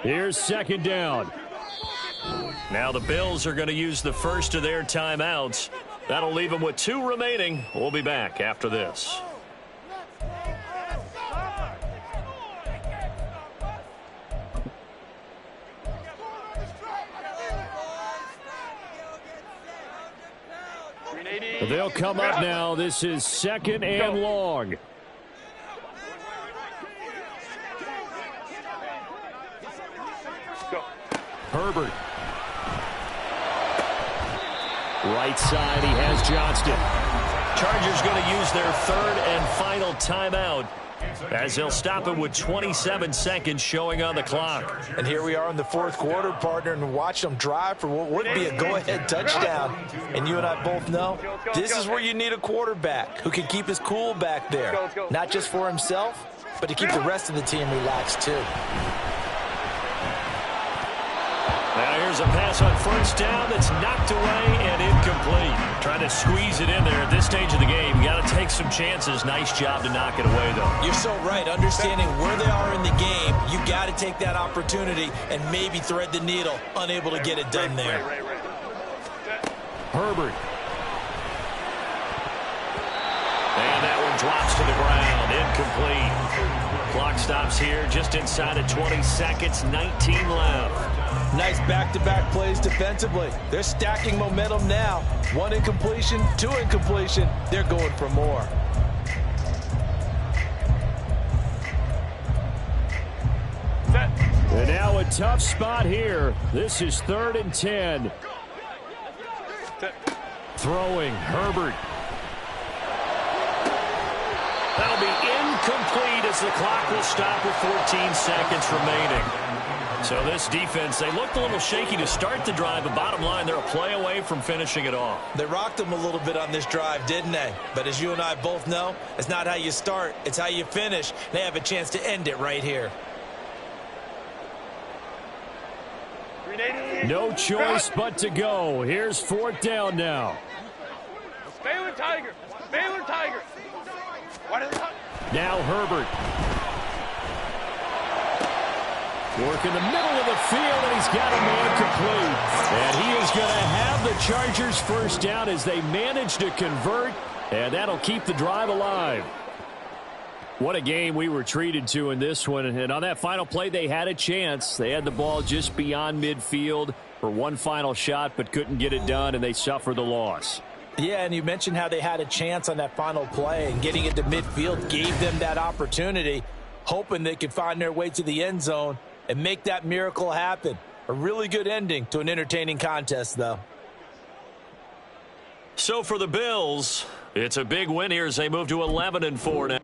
Here's second down. Now the Bills are going to use the first of their timeouts. That'll leave them with 2 remaining. We'll be back after this. They'll come up now. This is second and long. Herbert. Right side, he has Johnston. Chargers going to use their third and final timeout as they'll stop it with 27 seconds showing on the clock. And here we are in the fourth quarter, partner, and watch them drive for what would be a go-ahead touchdown. And you and I both know this is where you need a quarterback who can keep his cool back there. Not just for himself, but to keep the rest of the team relaxed too. Now here's a pass on first down that's knocked away and incomplete. Trying to squeeze it in there at this stage of the game. You got to take some chances. Nice job to knock it away, though. You're so right. Understanding where they are in the game, you got to take that opportunity and maybe thread the needle. Unable to get it done there. Herbert. And that one drops to the ground. Incomplete. Clock stops here just inside of 20 seconds. 19 left. Nice back-to-back plays defensively. They're stacking momentum now. 1 incompletion, 2 incompletion. They're going for more. And now a tough spot here. This is 3rd and 10. Throwing, Herbert. That'll be incomplete as the clock will stop with 14 seconds remaining. So this defense, they looked a little shaky to start the drive, but bottom line, they're a play away from finishing it off. They rocked them a little bit on this drive, didn't they? But as you and I both know, it's not how you start, it's how you finish. They have a chance to end it right here. No choice but to go. Here's 4th down now. Baylor Tiger. Baylor Tiger. Now Herbert. Work in the middle of the field, and he's got a man complete. And he is going to have the Chargers first down as they manage to convert, and that'll keep the drive alive. What a game we were treated to in this one. And on that final play, they had a chance. They had the ball just beyond midfield for one final shot, but couldn't get it done, and they suffered the loss. Yeah, and you mentioned how they had a chance on that final play, and getting into midfield gave them that opportunity, hoping they could find their way to the end zone and make that miracle happen. A really good ending to an entertaining contest, though. So for the Bills, it's a big win here as they move to 11-4 now.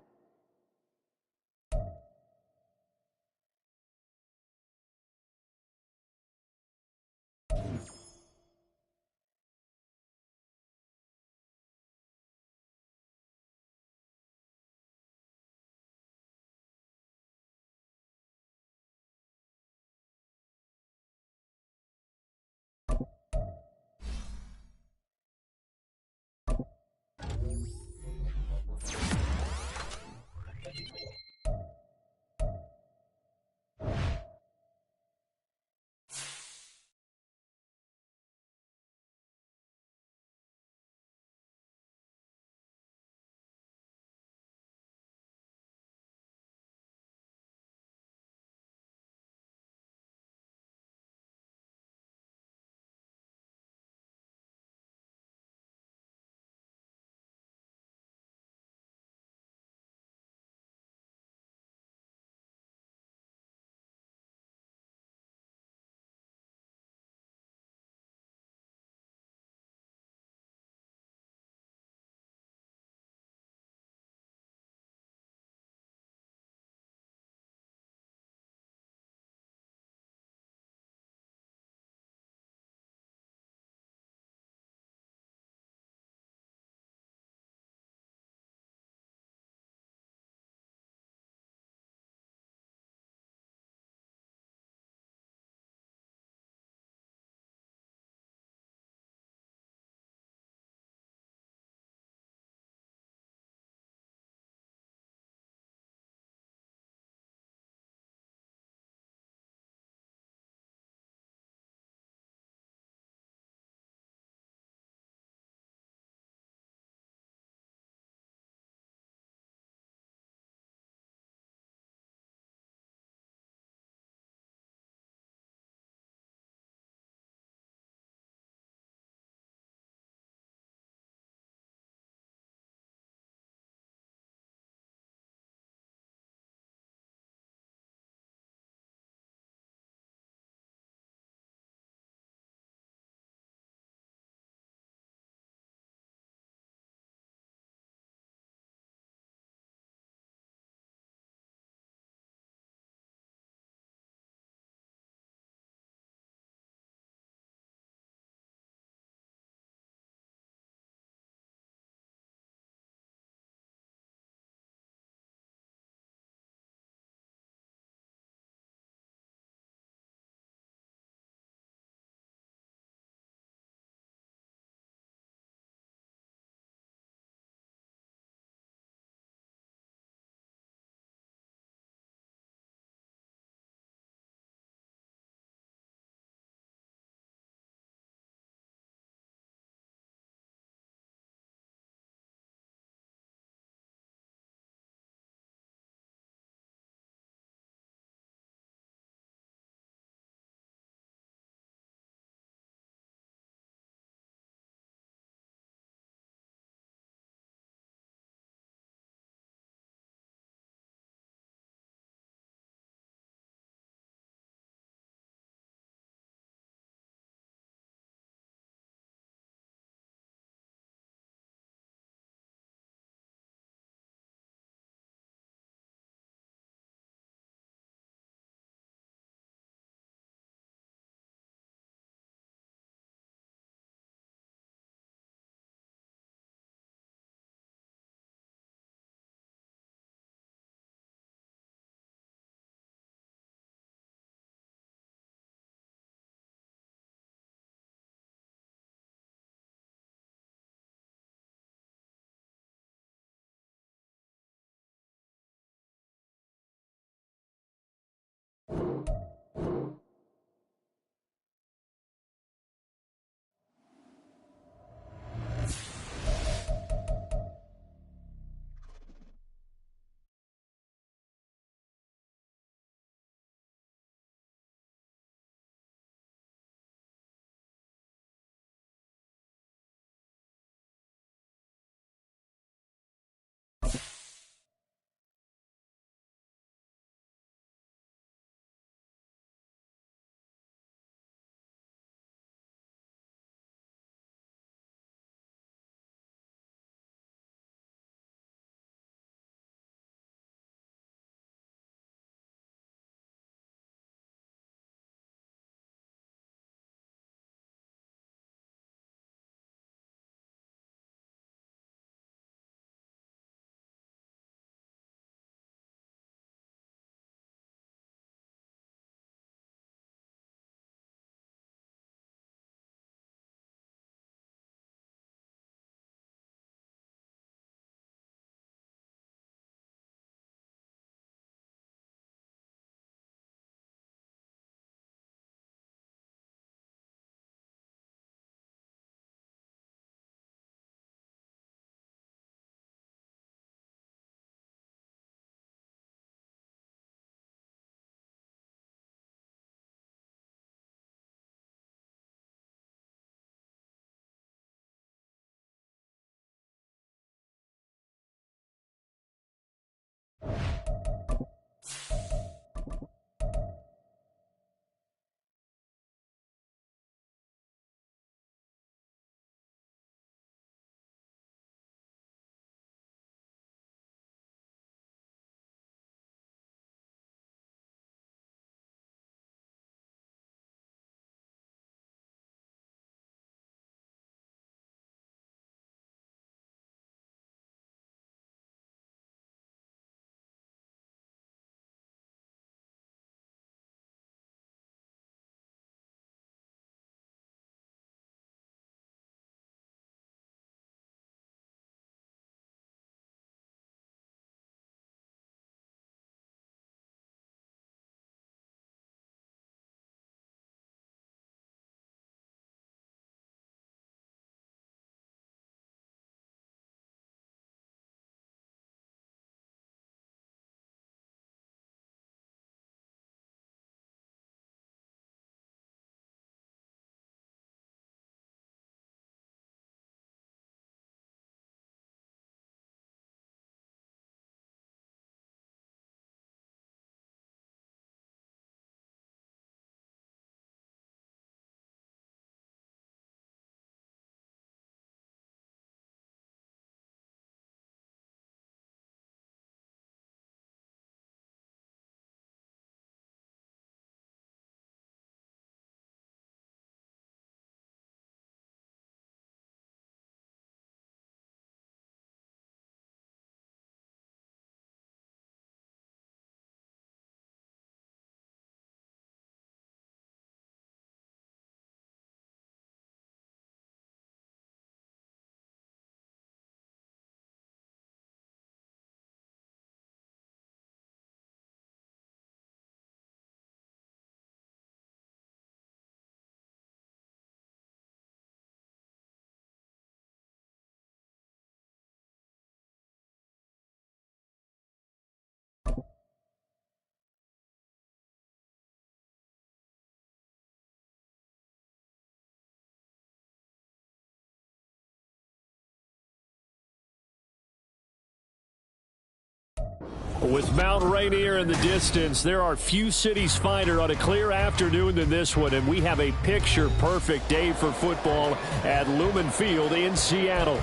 With Mount Rainier in the distance, there are few cities finer on a clear afternoon than this one, and we have a picture-perfect day for football at Lumen Field in Seattle.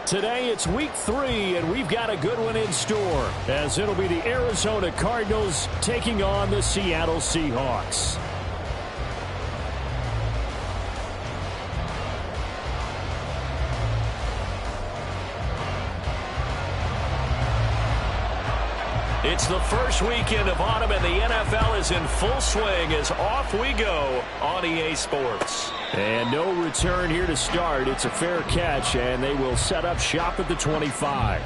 Today, it's week 3, and we've got a good one in store, as it'll be the Arizona Cardinals taking on the Seattle Seahawks. It's the first weekend of autumn, and the NFL is in full swing as off we go on EA Sports. And no return here to start. It's a fair catch, and they will set up shop at the 25.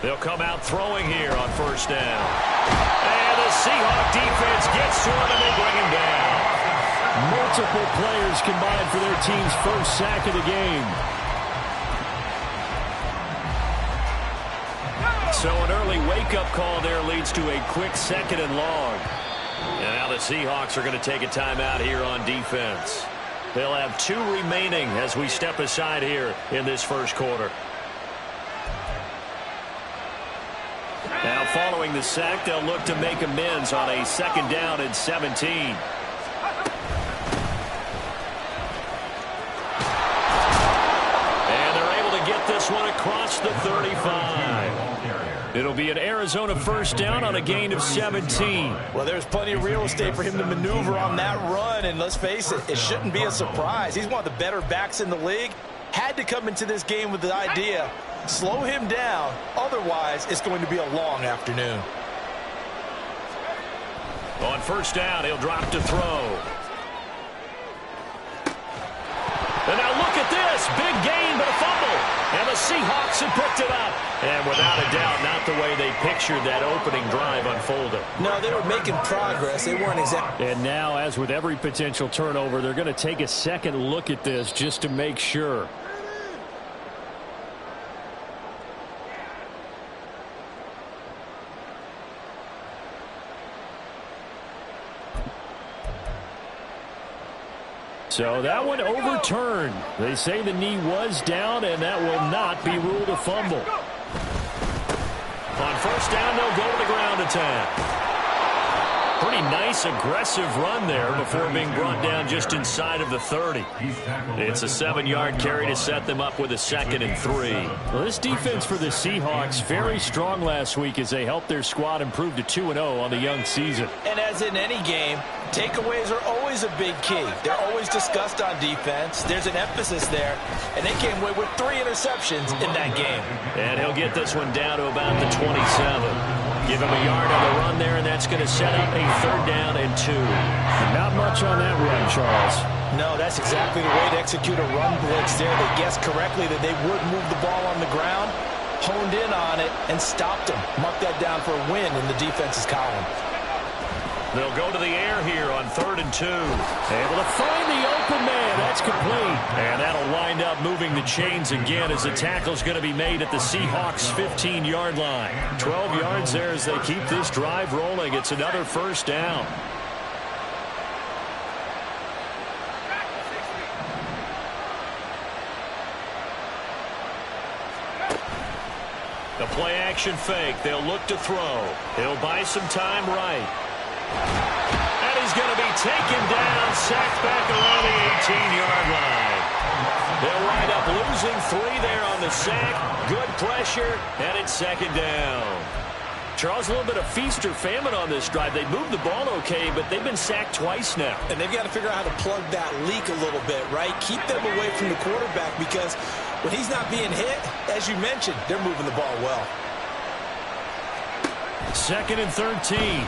They'll come out throwing here on first down. And the Seahawk defense gets to him, and they bring him down. Multiple players combined for their team's first sack of the game. So an early wake-up call there leads to a quick 2nd and long. And now the Seahawks are going to take a timeout here on defense. They'll have 2 remaining as we step aside here in this first quarter. Now, following the sack, they'll look to make amends on a 2nd down and 17. And they're able to get this one across the 35. It'll be an Arizona first down on a gain of 17. Well, there's plenty of real estate for him to maneuver on that run, and let's face it, it shouldn't be a surprise. He's one of the better backs in the league. Had to come into this game with the idea, slow him down, otherwise it's going to be a long afternoon. On first down, he'll drop to throw. And now look at this, big gain but a fumble. And the Seahawks have picked it up. And without a doubt, not the way they pictured that opening drive unfolding. No, they were making progress. They weren't exactly. And now, as with every potential turnover, they're going to take a second look at this just to make sure. So that one overturned. They say the knee was down, and that will not be ruled a fumble. On first down, they'll go to the ground attack. Pretty nice, aggressive run there before being brought down just inside of the 30. It's a 7-yard carry to set them up with a 2nd and 3. Well, this defense for the Seahawks, very strong last week as they helped their squad improve to 2-0 on the young season. And as in any game, takeaways are always a big key. They're always discussed on defense. There's an emphasis there. And they came away with 3 interceptions in that game. And he'll get this one down to about the 27. Give him a yard on the run there, and that's going to set up a 3rd down and 2. Not much on that run, Charles. No, that's exactly the way to execute a run blitz there. They guessed correctly that they would move the ball on the ground, honed in on it, and stopped them. Mark that down for a win in the defense's column. They'll go to the air here on 3rd and 2. Able to find the open man. That's complete. And that'll wind up moving the chains again as the tackle's going to be made at the Seahawks' 15-yard line. 12 yards there as they keep this drive rolling. It's another 1st down. The play-action fake. They'll look to throw. He'll buy some time right. And he's going to be taken down, sacked back around the 18-yard line. They'll wind up losing 3 there on the sack. Good pressure, and it's 2nd down. Charles, a little bit of feast or famine on this drive. They moved the ball okay, but they've been sacked twice now. And they've got to figure out how to plug that leak a little bit, right? Keep them away from the quarterback because when he's not being hit, as you mentioned, they're moving the ball well. 2nd and 13.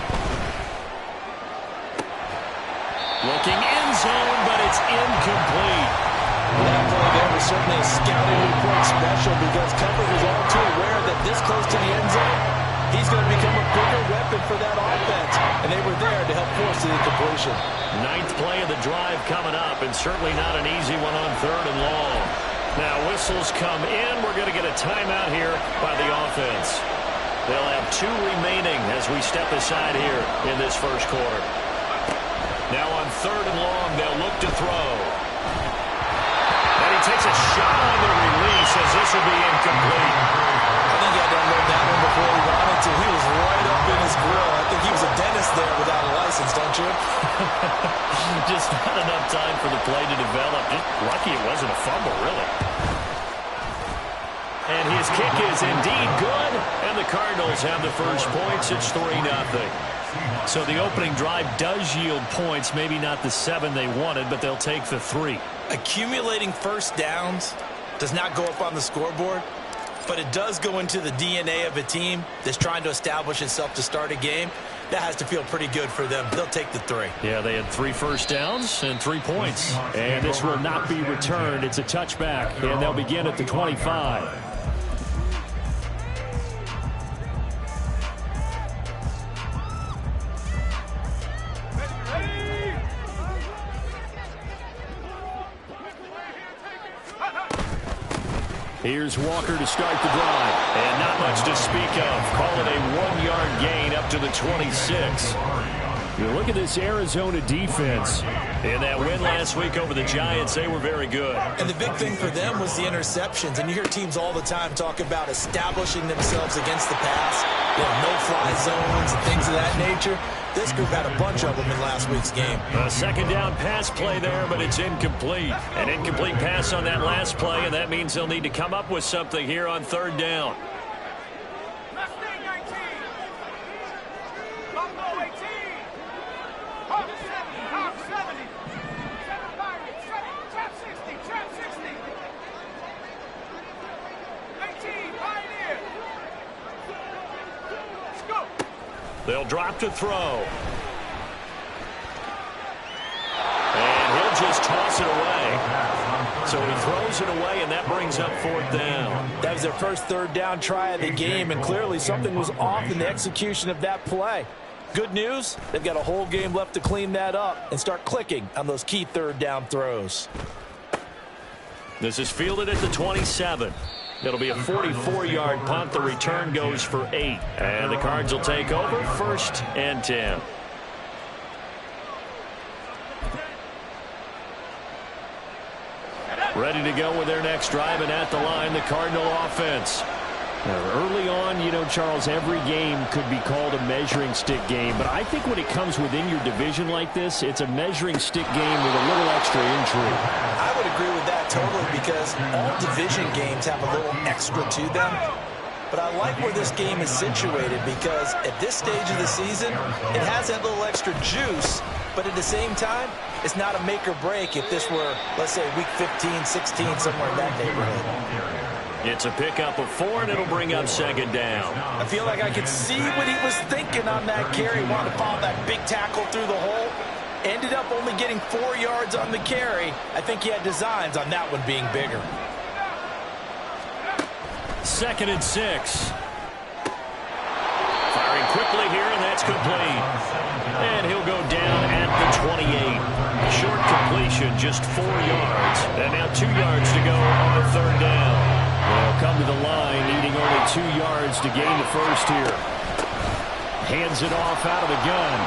Looking end zone, but it's incomplete. That play there was certainly a scouting report special because coverage was all too aware that this close to the end zone, he's going to become a bigger weapon for that offense. And they were there to help force the incompletion. 9th play of the drive coming up, and certainly not an easy one on 3rd and long. Now whistles come in. We're going to get a timeout here by the offense. They'll have 2 remaining as we step aside here in this first quarter. Now on 3rd and long, they'll look to throw. And he takes a shot on the release as this will be incomplete. I think he had to unload that one before he wanted to. He was right up in his grill. I think he was a dentist there without a license, don't you? Just not enough time for the play to develop. Just lucky it wasn't a fumble, really. And his kick is indeed good. And the Cardinals have the first points. It's 3-0. So the opening drive does yield points, maybe not the 7 they wanted, but they'll take the 3. Accumulating first downs does not go up on the scoreboard, but it does go into the DNA of a team that's trying to establish itself to start a game. That has to feel pretty good for them. They'll take the 3. Yeah, they had 3 first downs and 3 points. And this will not be returned. It's a touchback, and they'll begin at the 25. Here's Walker to start the drive. And not much to speak of. Call it a 1-yard gain up to the 26. You look at this Arizona defense. In that win last week over the Giants, they were very good. And the big thing for them was the interceptions. And you hear teams all the time talk about establishing themselves against the pass. You know, no-fly zones and things of that nature. This group had a bunch of them in last week's game. A 2nd down pass play there, but it's incomplete. An incomplete pass on that last play, and that means they'll need to come up with something here on 3rd down. They'll drop to throw. And he'll just toss it away. So he throws throws it away, and that brings up 4th down. That was their first 3rd down try of the game, and clearly something was off in the execution of that play. Good news, they've got a whole game left to clean that up and start clicking on those key 3rd down throws. This is fielded at the 27. It'll be a 44-yard punt. The return goes for 8. And the Cards will take over 1st and 10. Ready to go with their next drive, and at the line, the Cardinal offense. Now, early on, you know, Charles, every game could be called a measuring stick game. But I think when it comes within your division like this, it's a measuring stick game with a little extra intrigue. I would agree with that totally, because all division games have a little extra to them. But I like where this game is situated, because at this stage of the season, it has that little extra juice. But at the same time, it's not a make or break if this were, let's say, week 15, 16, somewhere in that neighborhood. It's a pickup of 4, and it'll bring up 2nd down. I feel like I could see what he was thinking on that carry. Wanted to follow that big tackle through the hole. Ended up only getting 4 yards on the carry. I think he had designs on that one being bigger. 2nd and 6. Firing quickly here, and that's complete. And he'll go down at the 28. A short completion, just 4 yards. And now 2 yards to go on 3rd down. They'll come to the line, needing only 2 yards to gain the first here. Hands it off out of the gun.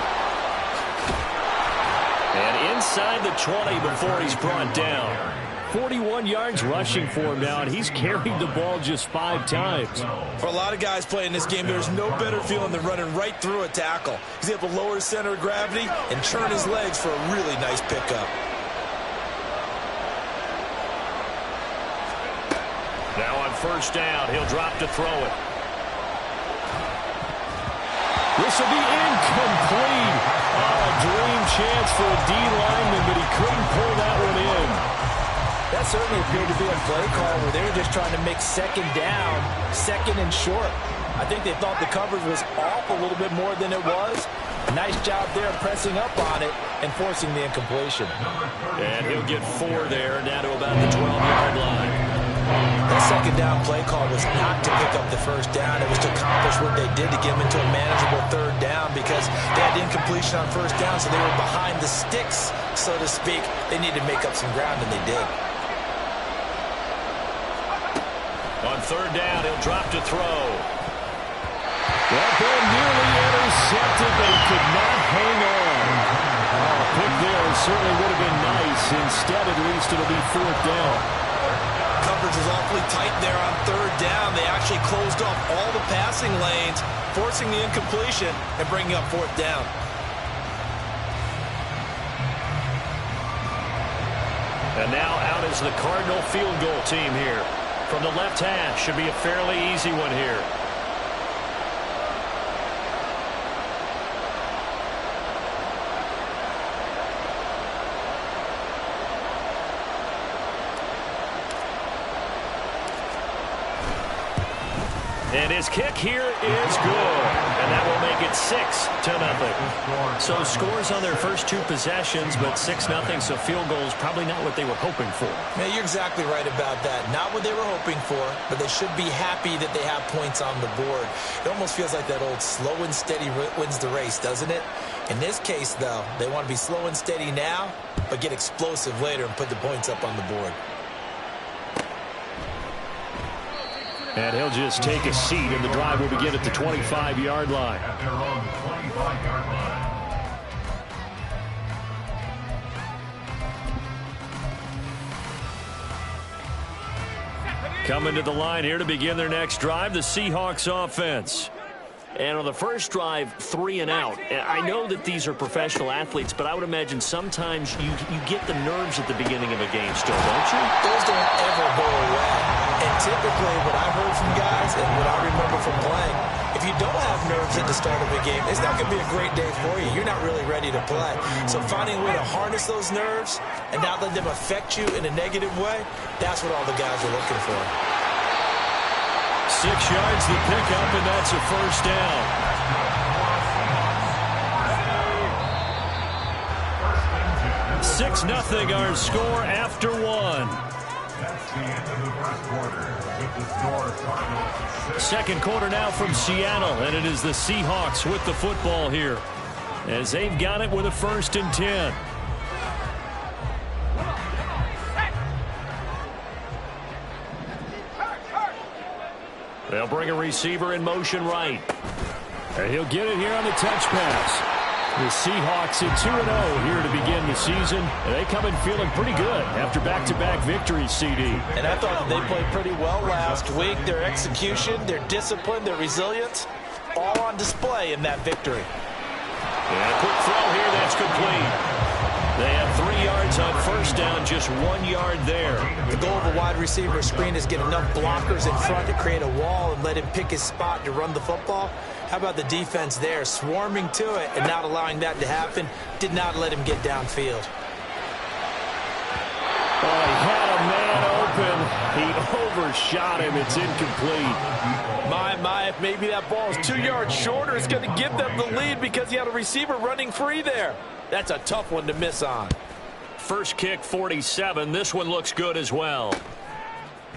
And inside the 20 before he's brought down. 41 yards rushing for him now, and he's carried the ball just 5 times. For a lot of guys playing this game, there's no better feeling than running right through a tackle. He's able to lower his center of gravity and turn his legs for a really nice pickup. Now on 1st down, he'll drop to throw it. This will be incomplete. Oh, a dream chance for a D lineman, but he couldn't pull that one in. That certainly appeared to be a play call where they were just trying to make 2nd down, 2nd and short. I think they thought the coverage was off a little bit more than it was. Nice job there pressing up on it and forcing the incompletion. And he'll get 4 there, down to about the 12-yard line. That 2nd down play call was not to pick up the 1st down. It was to accomplish what they did to get them into a manageable 3rd down, because they had incompletion on 1st down, so they were behind the sticks, so to speak. They needed to make up some ground, and they did. On 3rd down, he'll drop to throw. That ball nearly intercepted, but he could not hang on. Oh, a pick there certainly would have been nice. Instead, at least, it'll be 4th down. Coverage was awfully tight there on 3rd down. They actually closed off all the passing lanes, forcing the incompletion and bringing up 4th down. And now out is the Cardinal field goal team here. From the left hash, should be a fairly easy one here. And his kick here is good. And that will make it 6-0. So scores on their first 2 possessions, but 6-0, so field goal is probably not what they were hoping for. Man, you're exactly right about that. Not what they were hoping for, but they should be happy that they have points on the board. It almost feels like that old slow and steady wins the race, doesn't it? In this case, though, they want to be slow and steady now, but get explosive later and put the points up on the board. And he'll just take a seat, and the drive will begin at the 25-yard line. At their own 25-yard line. Coming to the line here to begin their next drive, the Seahawks offense. And on the first drive, 3 and out. I know that these are professional athletes, but I would imagine sometimes you get the nerves at the beginning of a game still, don't you? Those don't ever go away. And typically what I've heard from guys and what I remember from playing, if you don't have nerves at the start of a game, it's not going to be a great day for you. You're not really ready to play. So finding a way to harness those nerves and not let them affect you in a negative way, that's what all the guys are looking for. 6 yards the pickup, and that's a first down. 6-0 our score after 1. That's the end of the first quarter. With the score, Cardinals 6. Second quarter now from Seattle, and it is the Seahawks with the football here as they've got it with a 1st and 10. They'll bring a receiver in motion right. And he'll get it here on the touch pass. The Seahawks at 2-0 here to begin the season. And they come in feeling pretty good after back-to-back victories, CD. And I thought that they played pretty well last week. Their execution, their discipline, their resilience, all on display in that victory. And a quick throw here, that's complete. They have 3 yards on first down, just 1 yard there. The goal of a wide receiver screen is get enough blockers in front to create a wall and let him pick his spot to run the football. How about the defense there, swarming to it and not allowing that to happen? Did not let him get downfield. Oh, he had a man open. He overshot him. It's incomplete. My, if maybe that ball is 2 yards shorter, it's going to give them the lead because he had a receiver running free there. That's a tough one to miss on. First kick, 47. This one looks good as well.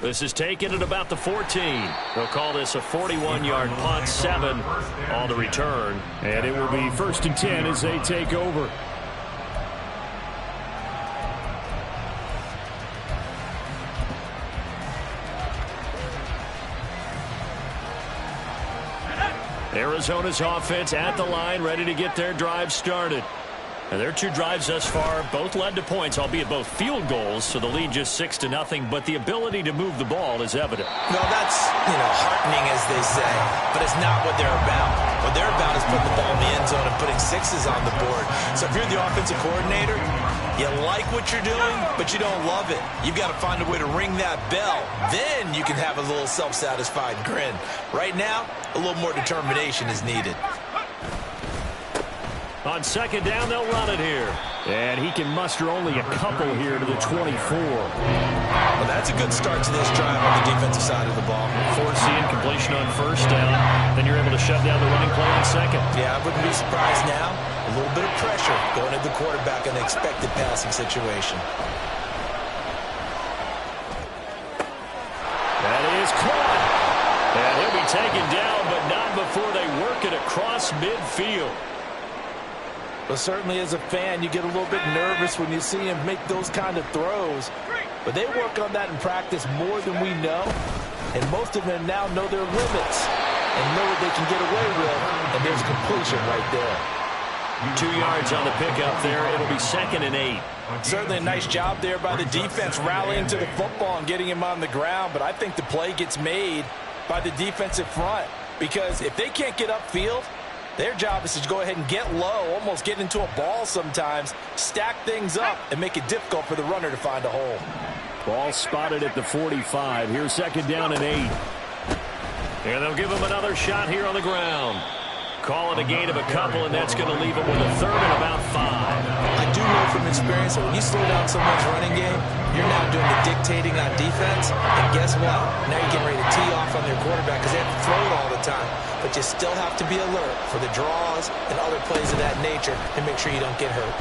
This is taken at about the 14. They'll call this a 41-yard punt, 7 on the return. And it will be 1st and 10 as they take over. Arizona's offense at the line, ready to get their drive started. And their 2 drives thus far both led to points, albeit both field goals, so the lead just 6-0, but the ability to move the ball is evident. Well, that's, heartening, as they say, but it's not what they're about. What they're about is putting the ball in the end zone and putting 6s on the board. So if you're the offensive coordinator, you like what you're doing, but you don't love it. You've got to find a way to ring that bell. Then you can have a little self-satisfied grin. Right now, a little more determination is needed. On second down, they'll run it here. And he can muster only a couple here to the 24. Well, that's a good start to this drive on the defensive side of the ball. Force the incompletion on first down. Then you're able to shut down the running play on second. Yeah, I wouldn't be surprised now. A little bit of pressure going at the quarterback in the expected passing situation. That is caught. And he'll be taken down, but not before they work it across midfield. But certainly as a fan, you get a little bit nervous when you see him make those kind of throws. But they work on that in practice more than we know. And most of them now know their limits and know what they can get away with. And there's a completion right there. 2 yards on the pickup there. It'll be 2nd and 8. Certainly a nice job there by the defense rallying to the football and getting him on the ground. But I think the play gets made by the defensive front. Because if they can't get upfield, their job is to go ahead and get low, almost get into a ball sometimes, stack things up, and make it difficult for the runner to find a hole. Ball spotted at the 45. Here's 2nd down and 8. And they'll give him another shot here on the ground. Call it a gain of a couple, and that's going to leave him with a 3rd and about 5. I do know from experience that when you slow down someone's running game, you're now doing the dictating on defense. And guess what? Now you're getting ready to tee off on their quarterback because they have to throw it all the time. But you still have to be alert for the draws and other plays of that nature and make sure you don't get hurt.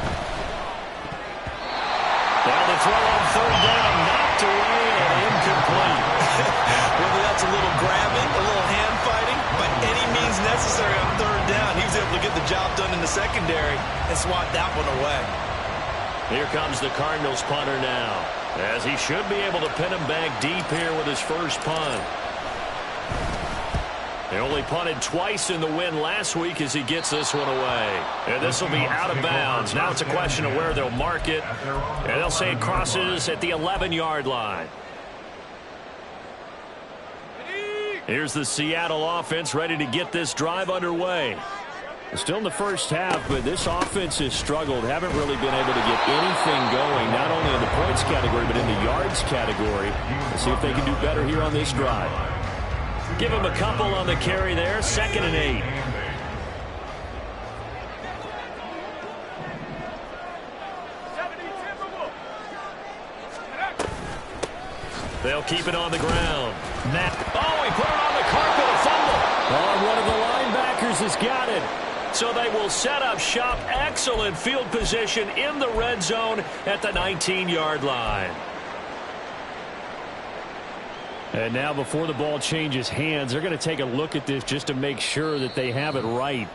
Now the throw on 3rd down, knocked away and incomplete. Whether that's a little grabbing, a little hand fighting, by any means necessary on 3rd down, he was able to get the job done in the secondary and swat that one away. Here comes the Cardinals punter now, as he should be able to pin him back deep here with his first punt. They only punted twice in the win last week as he gets this one away. And this will be out of bounds. Now it's a question of where they'll mark it. And they'll say it crosses at the 11-yard line. Here's the Seattle offense ready to get this drive underway. Still in the first half, but this offense has struggled. Haven't really been able to get anything going, not only in the points category, but in the yards category. Let's see if they can do better here on this drive. Give him a couple on the carry there. 2nd and 8. They'll keep it on the ground. Oh, he put it on the carpet, a fumble. Oh, one of the linebackers has got it. So they will set up shop. Excellent field position in the red zone at the 19-yard line. And now before the ball changes hands, they're going to take a look at this just to make sure that they have it right.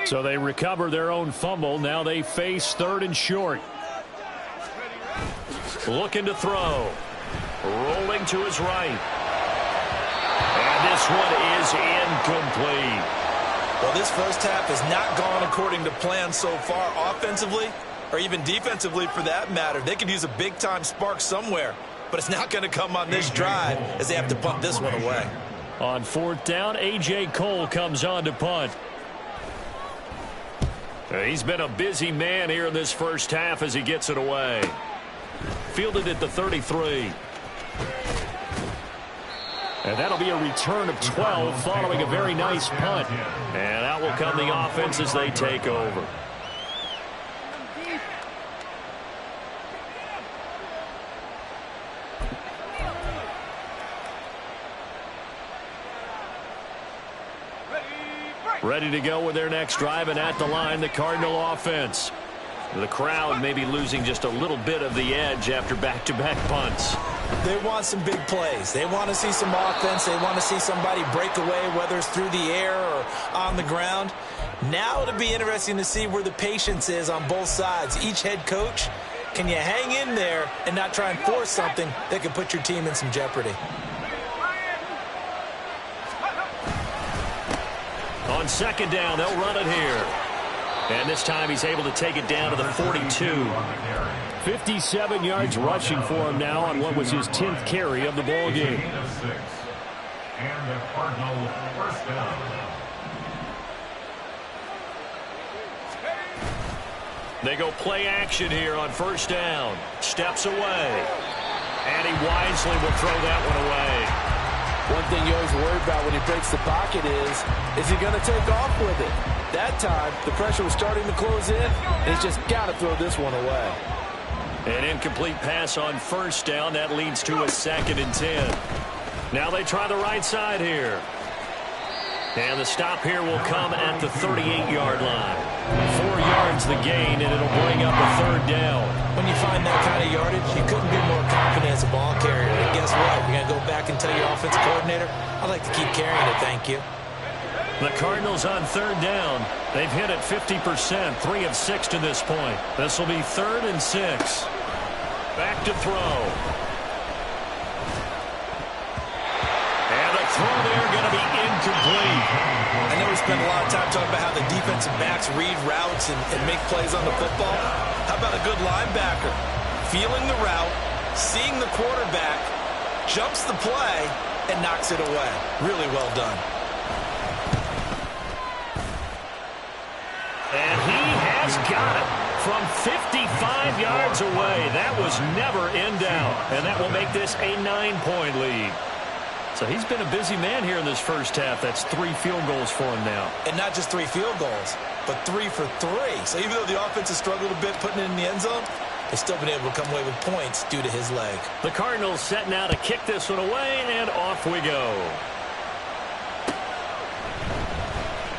So they recover their own fumble. Now they face 3rd and short. Looking to throw. Rolling to his right. And this one is incomplete. Well, this first half has not gone according to plan so far offensively or even defensively for that matter. They could use a big-time spark somewhere, but it's not going to come on this drive as they have to punt this one away. On 4th down, A.J. Cole comes on to punt. He's been a busy man here in this first half as he gets it away. Fielded at the 33. And that'll be a return of 12 following a very nice punt. And out will come the offense as they take over. Ready to go with their next drive, and at the line, the Cardinal offense. The crowd may be losing just a little bit of the edge after back-to-back punts. They want some big plays. They want to see some offense. They want to see somebody break away, whether it's through the air or on the ground. Now it'll be interesting to see where the patience is on both sides. Each head coach, can you hang in there and not try and force something that could put your team in some jeopardy? On 2nd down, they'll run it here. And this time he's able to take it down to the 42. 57 yards rushing for him now on what was his 10th carry of the ball game. And the Cardinal first down. They go play action here on 1st down. Steps away. And he wisely will throw that one away. One thing you always worry about when he breaks the pocket is he going to take off with it? That time, the pressure was starting to close in, and he's just got to throw this one away. An incomplete pass on 1st down. That leads to a 2nd and 10. Now they try the right side here. And the stop here will come at the 38-yard line. 4 yards the gain, and it'll bring up a 3rd down. When you find that kind of yardage, you couldn't be more confident as a ball carrier. And guess what? You're going to go back and tell your offensive coordinator, I'd like to keep carrying it, thank you. The Cardinals on 3rd down. They've hit it 50%, 3 of 6 to this point. This will be 3rd and 6. Back to throw. And the throw there going to be incomplete. I know we spent a lot of time talking about how the defensive backs read routes and make plays on the football. How about a good linebacker? Feeling the route, seeing the quarterback, jumps the play, and knocks it away. Really well done. And he has got it from 55 yards away. That was never in doubt. And that will make this a 9-point lead. So he's been a busy man here in this first half. That's 3 field goals for him now. And not just 3 field goals, but 3 for 3. So even though the offense has struggled a bit putting it in the end zone, they've still been able to come away with points due to his leg. The Cardinals set now to kick this one away, and off we go.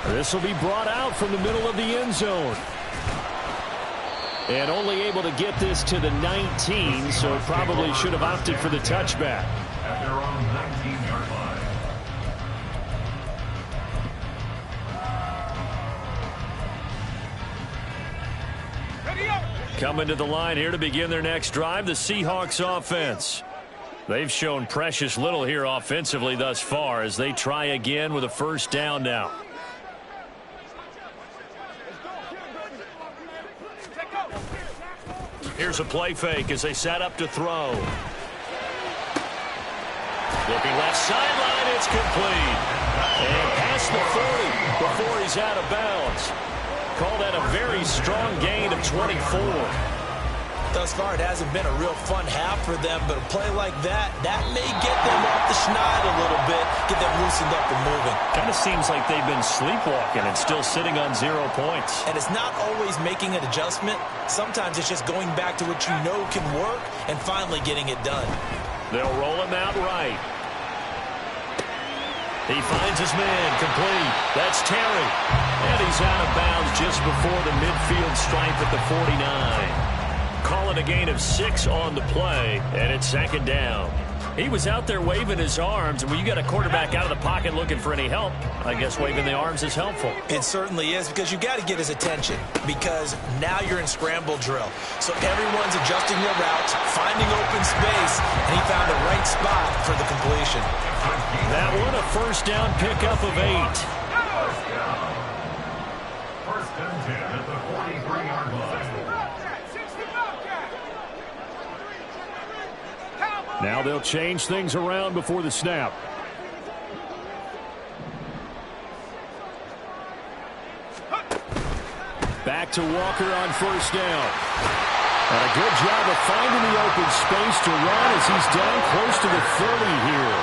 This will be brought out from the middle of the end zone. And only able to get this to the 19, so probably should have opted for the touchback. At their own 19-yard line. Coming to the line here to begin their next drive, the Seahawks offense. They've shown precious little here offensively thus far as they try again with a 1st down now. Here's a play fake as they set up to throw. Looking left sideline, it's complete. And past the 40 before he's out of bounds. Call that a very strong gain of 24. Thus far, it hasn't been a real fun half for them, but a play like that may get them off the schneid a little bit, get them loosened up and moving. Kind of seems like they've been sleepwalking and still sitting on 0 points. And it's not always making an adjustment. Sometimes it's just going back to what you know can work and finally getting it done. They'll roll him out right. He finds his man, complete. That's Terry. And he's out of bounds just before the midfield stripe at the 49. Call it a gain of 6 on the play, and it's second down. He was out there waving his arms, and when you got a quarterback out of the pocket looking for any help, I guess waving the arms is helpful. It certainly is, because you got to get his attention, because now you're in scramble drill. So everyone's adjusting their routes, finding open space, and he found the right spot for the completion. That one a first down pickup of 8. First and 10 at the 43-yard line. Now they'll change things around before the snap. Back to Walker on first down. And a good job of finding the open space to run as he's down close to the 30 here.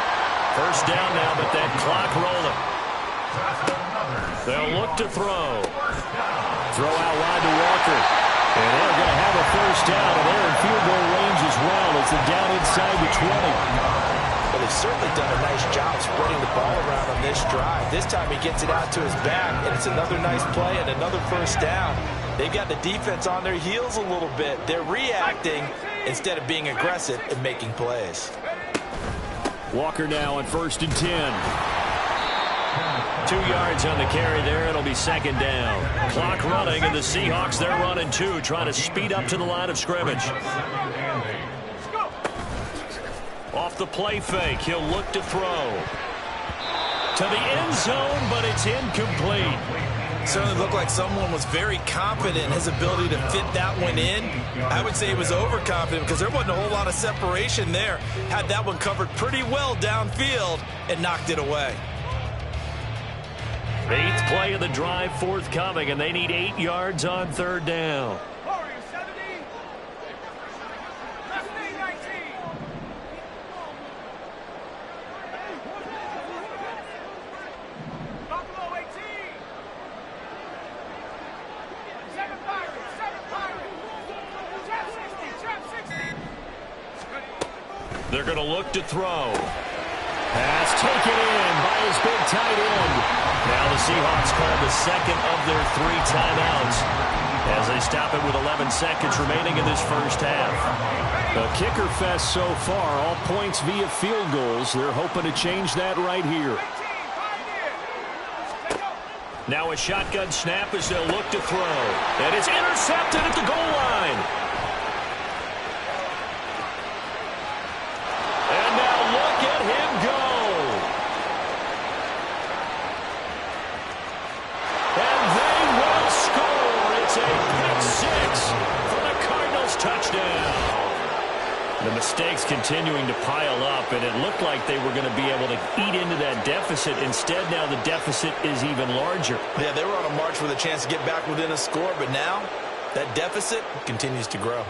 First down now, but that clock rolling. They'll look to throw. Throw out wide to Walker. And they're going to have a first down, and they're in field goal range as well as they're down inside the 20. Well, they've certainly done a nice job spreading the ball around on this drive. This time he gets it out to his back, and it's another nice play and another first down. They've got the defense on their heels a little bit. They're reacting instead of being aggressive and making plays. Walker now on first and 10. 2 yards on the carry there. It'll be second down. Clock running, and the Seahawks, they're running 2, trying to speed up to the line of scrimmage. Off the play fake, he'll look to throw. To the end zone, but it's incomplete. Certainly looked like someone was very confident in his ability to fit that one in. I would say he was overconfident because there wasn't a whole lot of separation there. Had that one covered pretty well downfield and knocked it away. 8th play of the drive forthcoming, and they need 8 yards on third down. They're going to look to throw. Pass taken in by his big tight end. Now the Seahawks call the second of their 3 timeouts as they stop it with 11 seconds remaining in this first half. A kicker fest so far, all points via field goals. They're hoping to change that right here. Now a shotgun snap as they'll look to throw. And it's intercepted at the goal line. And now look at him go. And they will score. It's a pick 6 for the Cardinals touchdown. The mistakes continuing to pile up, and it looked like they were going to be able to eat into that deficit. Instead, now the deficit is even larger. Yeah, they were on a march with a chance to get back within a score, but now that deficit continues to grow.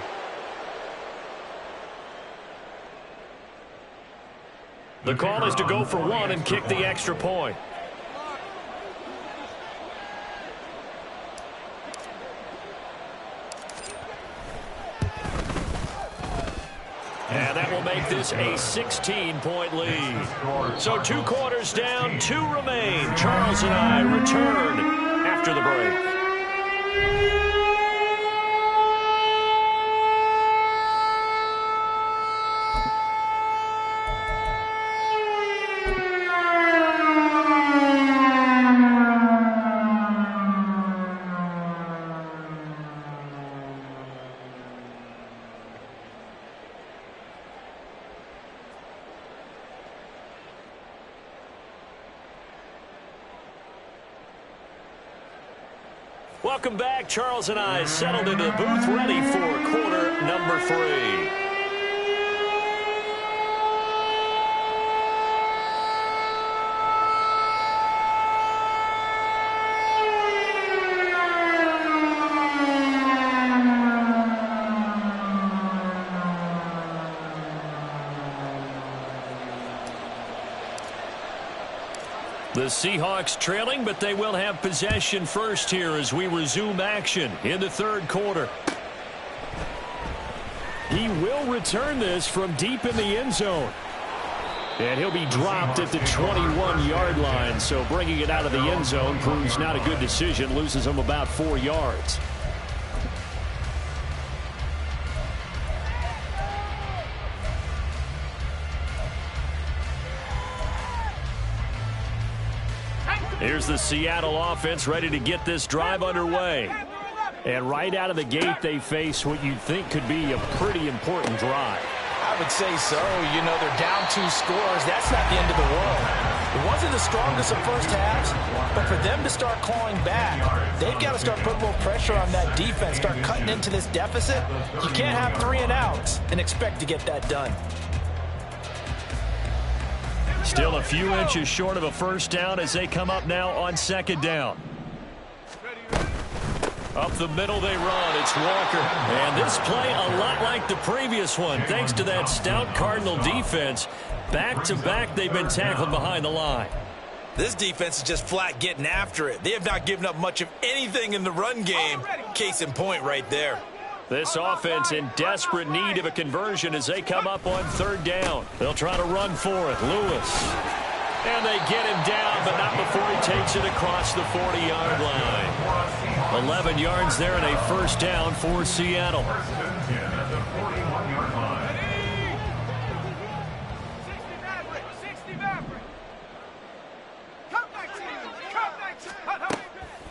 The call is to go for 1 and kick the extra point. And that will make this a 16-point lead. So 2 quarters down, 2 remain. Charles and I return after the break. Welcome back. Charles and I settled into the booth, ready for quarter number 3. The Seahawks trailing, but they will have possession first here as we resume action in the third quarter. He will return this from deep in the end zone. And he'll be dropped at the 21-yard line. So bringing it out of the end zone proves not a good decision. Loses him about 4 yards. Here's the Seattle offense ready to get this drive underway. And right out of the gate, they face what you'd think could be a pretty important drive. I would say so. You know, they're down 2 scores. That's not the end of the world. It wasn't the strongest of first halves, but for them to start clawing back, they've got to start putting more pressure on that defense, start cutting into this deficit. You can't have 3 and outs and expect to get that done. Still a few inches short of a first down as they come up now on second down. Up the middle they run. It's Walker. And this play a lot like the previous one. Thanks to that stout Cardinal defense. Back-to-back they've been tackled behind the line. This defense is just flat getting after it. They have not given up much of anything in the run game. Case in point right there. This offense in desperate need of a conversion as they come up on third down. They'll try to run for it. Lewis. And they get him down, but not before he takes it across the 40-yard line. 11 yards there and a first down for Seattle.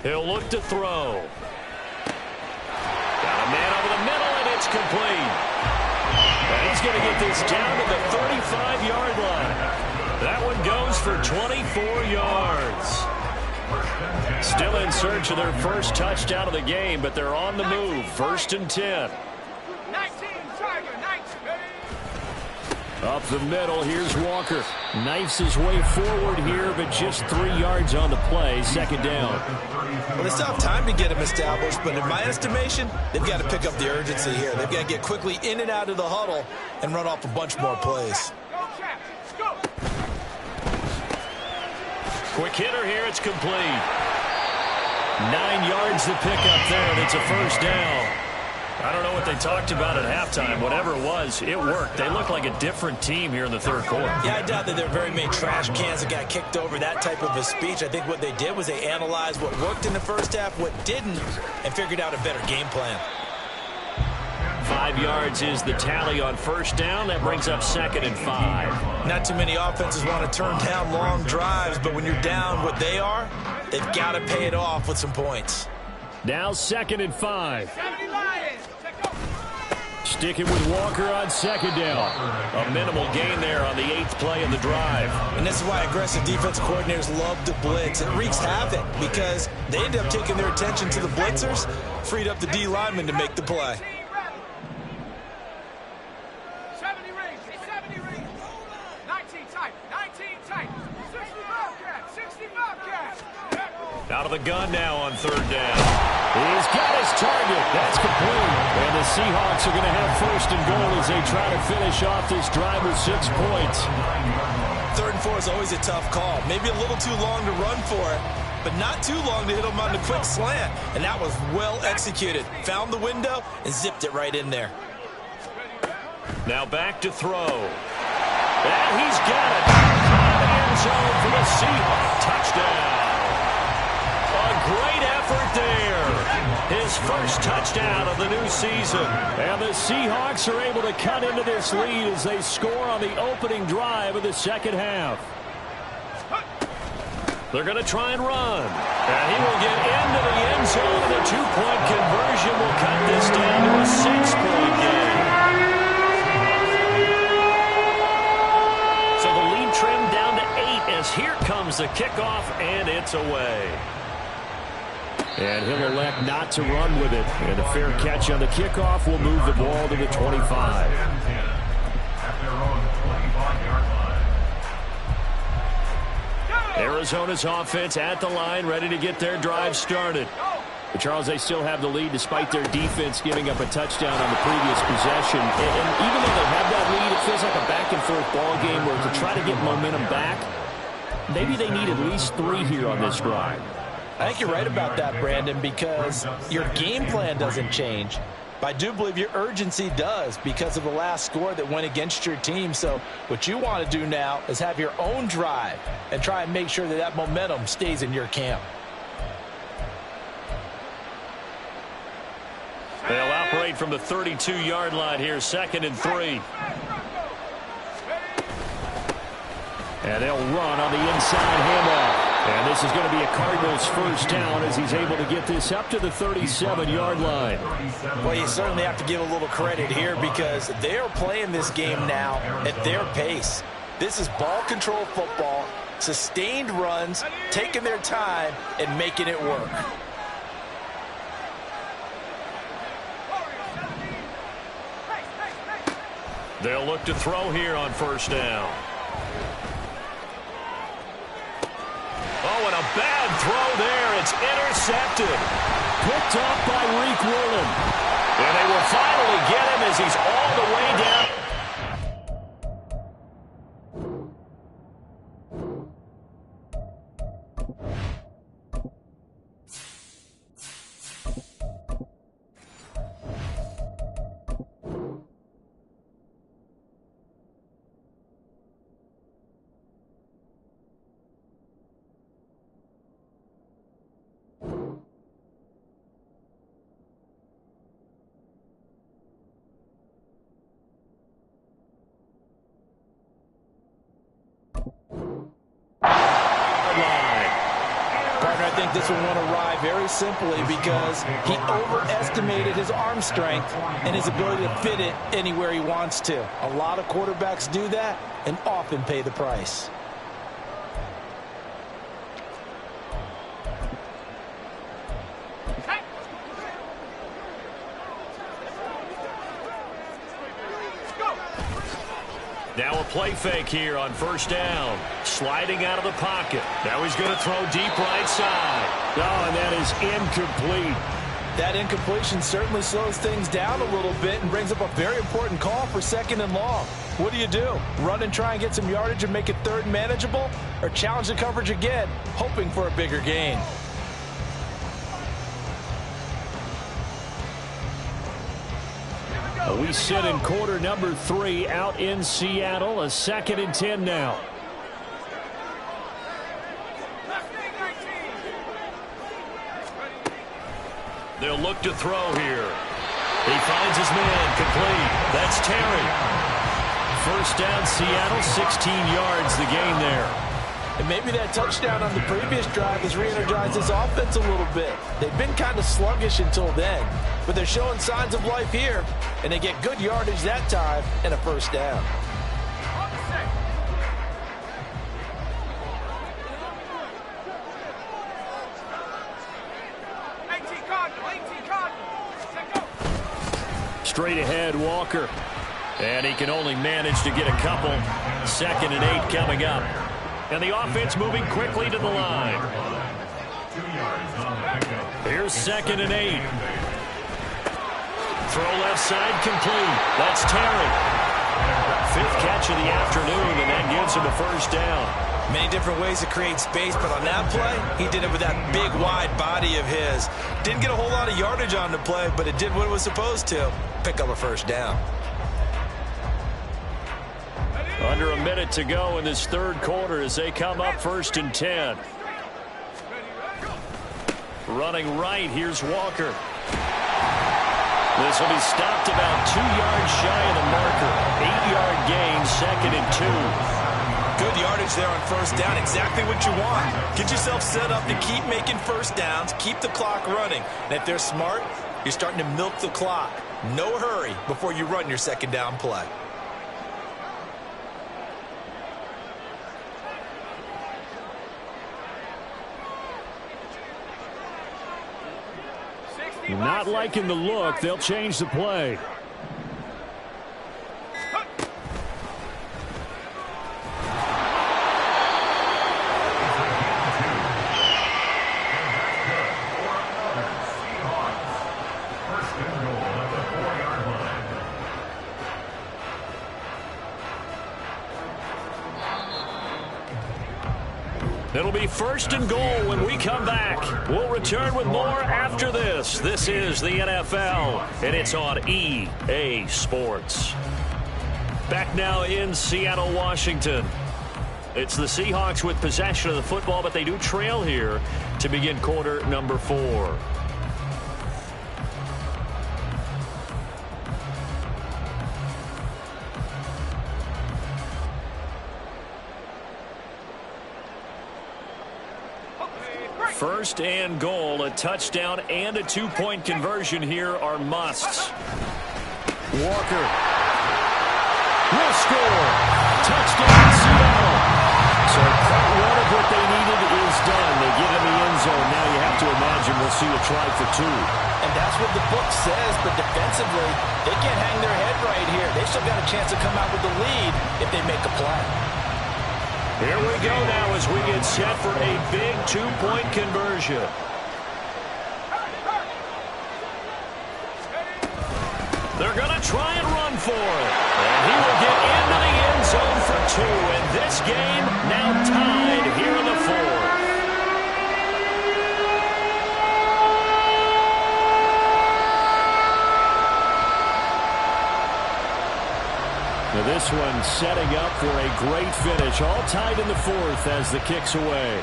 He'll look to throw. Got a man over the middle, and it's complete. And he's going to get this down to the 35-yard line. That one goes for 24 yards. Still in search of their first touchdown of the game, but they're on the move. 1st and 10. 19, Tiger, 19. Up the middle, here's Walker. Knifes his way forward here, but just 3 yards on the play. Second down. Well, they still have time to get him established, but in my estimation, they've got to pick up the urgency here. They've got to get quickly in and out of the huddle and run off a bunch more plays. Quick hitter here, it's complete. 9 yards to pick up there, and it's a first down. I don't know what they talked about at halftime. Whatever it was, it worked. They look like a different team here in the third quarter. Yeah, I doubt that there are very many trash cans that got kicked over, that type of a speech. I think what they did was they analyzed what worked in the first half, what didn't, and figured out a better game plan. 5 yards is the tally on first down. That brings up 2nd and 5. Not too many offenses want to turn down long drives, but when you're down what they are, they've got to pay it off with some points. Now 2nd and 5. Sticking with Walker on second down. A minimal gain there on the 8th play of the drive. And this is why aggressive defense coordinators love to blitz. It wreaks havoc because they end up taking their attention to the blitzers, freed up the D lineman to make the play. 70 rings, 70 rings. 19 tight, 19 tight. 60 Bobcat, 60 Bobcat. Out of the gun now on third down. He's got his target. That's complete. And the Seahawks are going to have 1st and goal as they try to finish off this drive with 6 points. 3rd and 4 is always a tough call. Maybe a little too long to run for it, but not too long to hit him on the quick slant. And that was well executed. Found the window and zipped it right in there. Now back to throw. And he's got it. In the end zone for the Seahawks touchdown. A great effort there. His first touchdown of the new season. And the Seahawks are able to cut into this lead as they score on the opening drive of the second half. They're going to try and run. And he will get into the end zone, and a 2-point conversion will cut this down to a 6-point game. So the lead trimmed down to 8 as here comes the kickoff, and it's away. And he'll elect not to run with it. And a fair catch on the kickoff will move the ball to the 25. Arizona's offense at the line, ready to get their drive started. But Charles, they still have the lead despite their defense giving up a touchdown on the previous possession. And even though they have that lead, it feels like a back-and-forth ball game where to try to get momentum back, maybe they need at least 3 here on this drive. I think you're right about that, Brandon, because your game plan doesn't change. But I do believe your urgency does because of the last score that went against your team. So what you want to do now is have your own drive and try and make sure that that momentum stays in your camp. They'll operate from the 32-yard line here, 2nd and 3. And they'll run on the inside handoff. And this is going to be a Cardinals first down as he's able to get this up to the 37-yard line. Well, you certainly have to give a little credit here because they're playing this game now at their pace. This is ball control football, sustained runs, taking their time, and making it work. They'll look to throw here on first down. Oh, and a bad throw there. It's intercepted. Picked up by Reek Woolen. And they will finally get him as he's all the way down. I think this one won't arrive very simply because he overestimated his arm strength and his ability to fit it anywhere he wants to. A lot of quarterbacks do that and often pay the price. Now a play fake here on first down. Sliding out of the pocket. Now he's going to throw deep right side. Oh, and that is incomplete. That incompletion certainly slows things down a little bit and brings up a very important call for 2nd and long. What do? Run and try and get some yardage and make it 3rd and manageable? Or challenge the coverage again, hoping for a bigger gain? We sit in quarter number 3 out in Seattle. A 2nd and 10 now. They'll look to throw here. He finds his man complete. That's Terry. First down Seattle, 16 yards the gain there. And maybe that touchdown on the previous drive has re-energized this offense a little bit. They've been kind of sluggish until then, but they're showing signs of life here, and they get good yardage that time and a first down. Straight ahead, Walker. And he can only manage to get a couple. 2nd and 8 coming up. And the offense moving quickly to the line. Here's 2nd and 8. Throw left side complete. That's Terry. 5th catch of the afternoon, and that gives him a first down. Many different ways to create space, but on that play, he did it with that big, wide body of his. Didn't get a whole lot of yardage on the play, but it did what it was supposed to. Pick up a first down. Under a minute to go in this 3rd quarter as they come up 1st and 10. Running right, here's Walker. This will be stopped about 2 yards shy of the marker. 8-yard gain, 2nd and 2. Good yardage there on first down. Exactly what you want. Get yourself set up to keep making first downs, keep the clock running. And if they're smart, you're starting to milk the clock. No hurry before you run your 2nd down play. Not liking the look. They'll change the play. It'll be 1st and goal when we come back. We'll return with more after this. This is the NFL, and it's on EA Sports. Back now in Seattle, Washington. It's the Seahawks with possession of the football, but they do trail here to begin quarter number 4. First and goal, a touchdown and a 2-point conversion here are musts. Walker will score. Touchdown, Seattle. So part one of what they needed is done. They get in the end zone. Now you have to imagine we'll see a try for 2. And that's what the book says, but defensively, they can't hang their head right here. They still got a chance to come out with the lead if they make a play. Here we go now as we get set for a big 2-point conversion. They're going to try and run for it. And he will get into the end zone for 2. And this game now tied here in the 4th. Now this one setting up for a great finish. All tied in the 4th as the kick's away.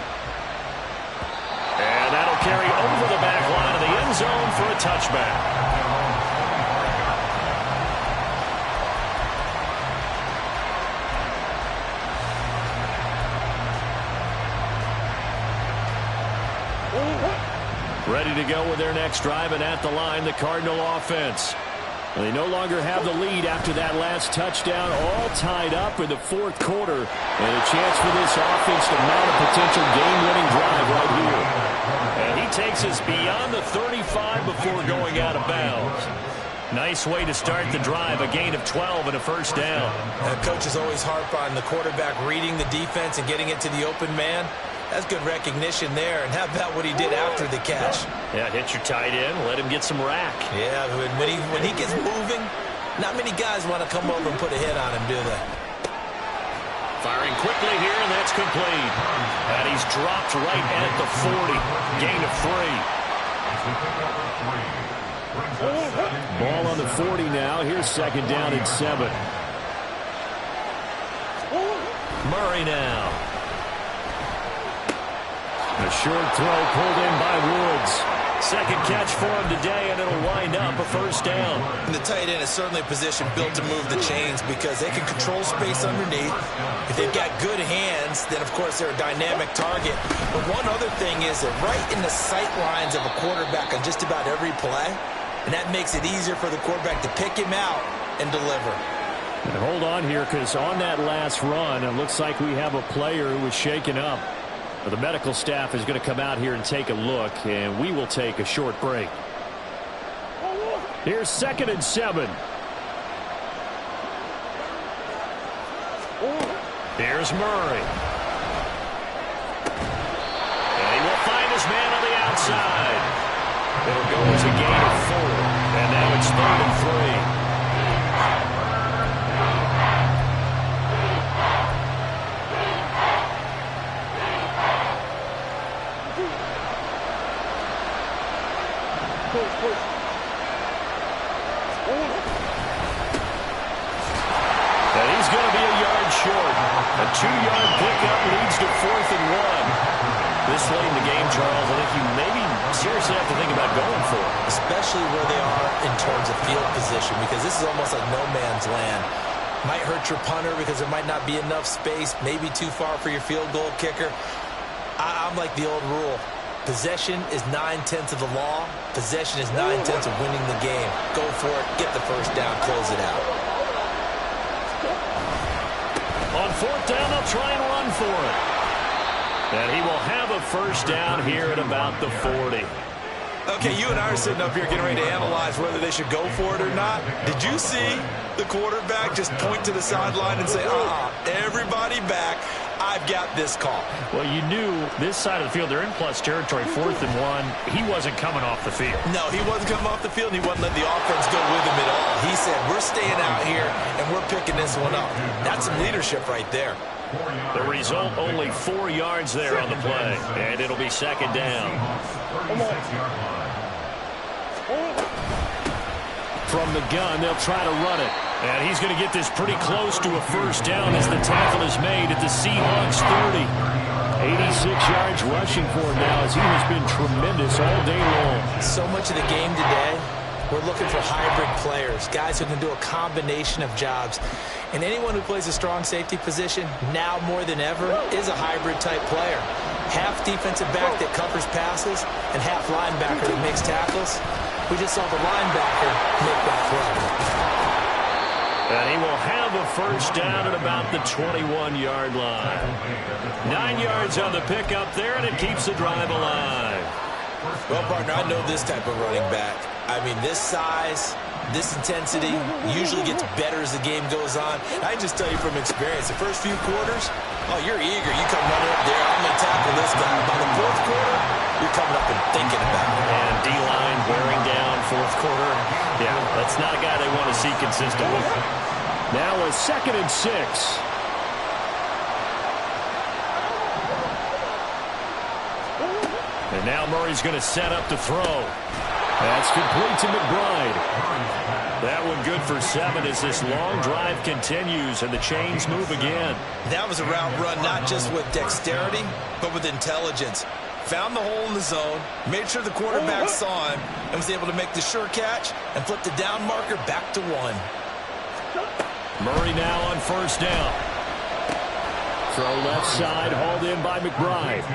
And that'll carry over the back line of the end zone for a touchback. Ready to go with their next drive, and at the line, the Cardinal offense. They no longer have the lead after that last touchdown, all tied up in the 4th quarter, and a chance for this offense to mount a potential game-winning drive right here. And he takes us beyond the 35 before going out of bounds. Nice way to start the drive, a gain of 12 and a first down. Coaches always harp on the quarterback reading the defense and getting it to the open man. That's good recognition there. And how about what he did after the catch? Yeah, hit your tight end, let him get some rack. Yeah, when he gets moving, not many guys want to come over and put a hit on him, do they? Firing quickly here, and that's complete. And he's dropped right at the 40. Gain of 3. Ball on the 40 now. Here's 2nd down and 7. Murray now. A short throw pulled in by Woods. 2nd catch for him today, and it'll wind up a first down. And the tight end is certainly a position built to move the chains because they can control space underneath. If they've got good hands, then, of course, they're a dynamic target. But one other thing is that right in the sight lines of a quarterback on just about every play, and that makes it easier for the quarterback to pick him out and deliver. And hold on here, because on that last run, it looks like we have a player who was shaken up. The medical staff is going to come out here and take a look, and we will take a short break. Here's 2nd and 7. Here's Murray. And he will find his man on the outside. It'll go as a gain of 4, and now it's 3rd and 3. And he's going to be a yard short. A 2-yard pickup leads to 4th and 1. This late in the game, Charles, I think you maybe seriously have to think about going for it. Especially where they are in terms of field position, because this is almost like no man's land. Might hurt your punter because there might not be enough space, maybe too far for your field goal kicker. I'm like the old rule. Possession is 9/10 of the law. Possession is 9/10 of winning the game. Go for it. Get the first down. Close it out. On 4th down, they'll try and run for it. And he will have a first down here at about the 40. Okay, you and I are sitting up here getting ready to analyze whether they should go for it or not. Did you see the quarterback just point to the sideline and say, everybody back. I've got this call. Well, you knew this side of the field, they're in plus territory, 4th and 1. He wasn't coming off the field. No, he wasn't coming off the field, and he wasn't letting the offense go with him at all. He said, we're staying out here, and we're picking this one up. That's some leadership right there. The result, only 4 yards there on the play. And it'll be second down. From the gun, they'll try to run it. And he's going to get this pretty close to a first down as the tackle is made at the Seahawks 30. 86 yards rushing for him now as he has been tremendous all day long. So much of the game today, we're looking for hybrid players, guys who can do a combination of jobs. And anyone who plays a strong safety position, now more than ever, is a hybrid-type player. Half defensive back that covers passes and half linebacker that makes tackles. We just saw the linebacker make that run. And he will have a first down at about the 21-yard line. 9 yards on the pickup there, and it keeps the drive alive. Well, partner, I know this type of running back. I mean, this size, this intensity usually gets better as the game goes on. I can just tell you from experience, the first few quarters, oh, you're eager. You come running up there, I'm going to tackle this guy. By the fourth quarter, you're coming up and thinking about it. And D-line wearing down fourth quarter. Yeah, that's not a guy they want to see consistently. Now a 2nd and 6. And now Murray's going to set up to throw. That's complete to McBride. That one good for 7 as this long drive continues and the chains move again. That was a route run not just with dexterity, but with intelligence. Found the hole in the zone, made sure the quarterback saw him, and was able to make the sure catch and flip the down marker back to 1. Murray now on first down. Throw left side, hauled in by McBride.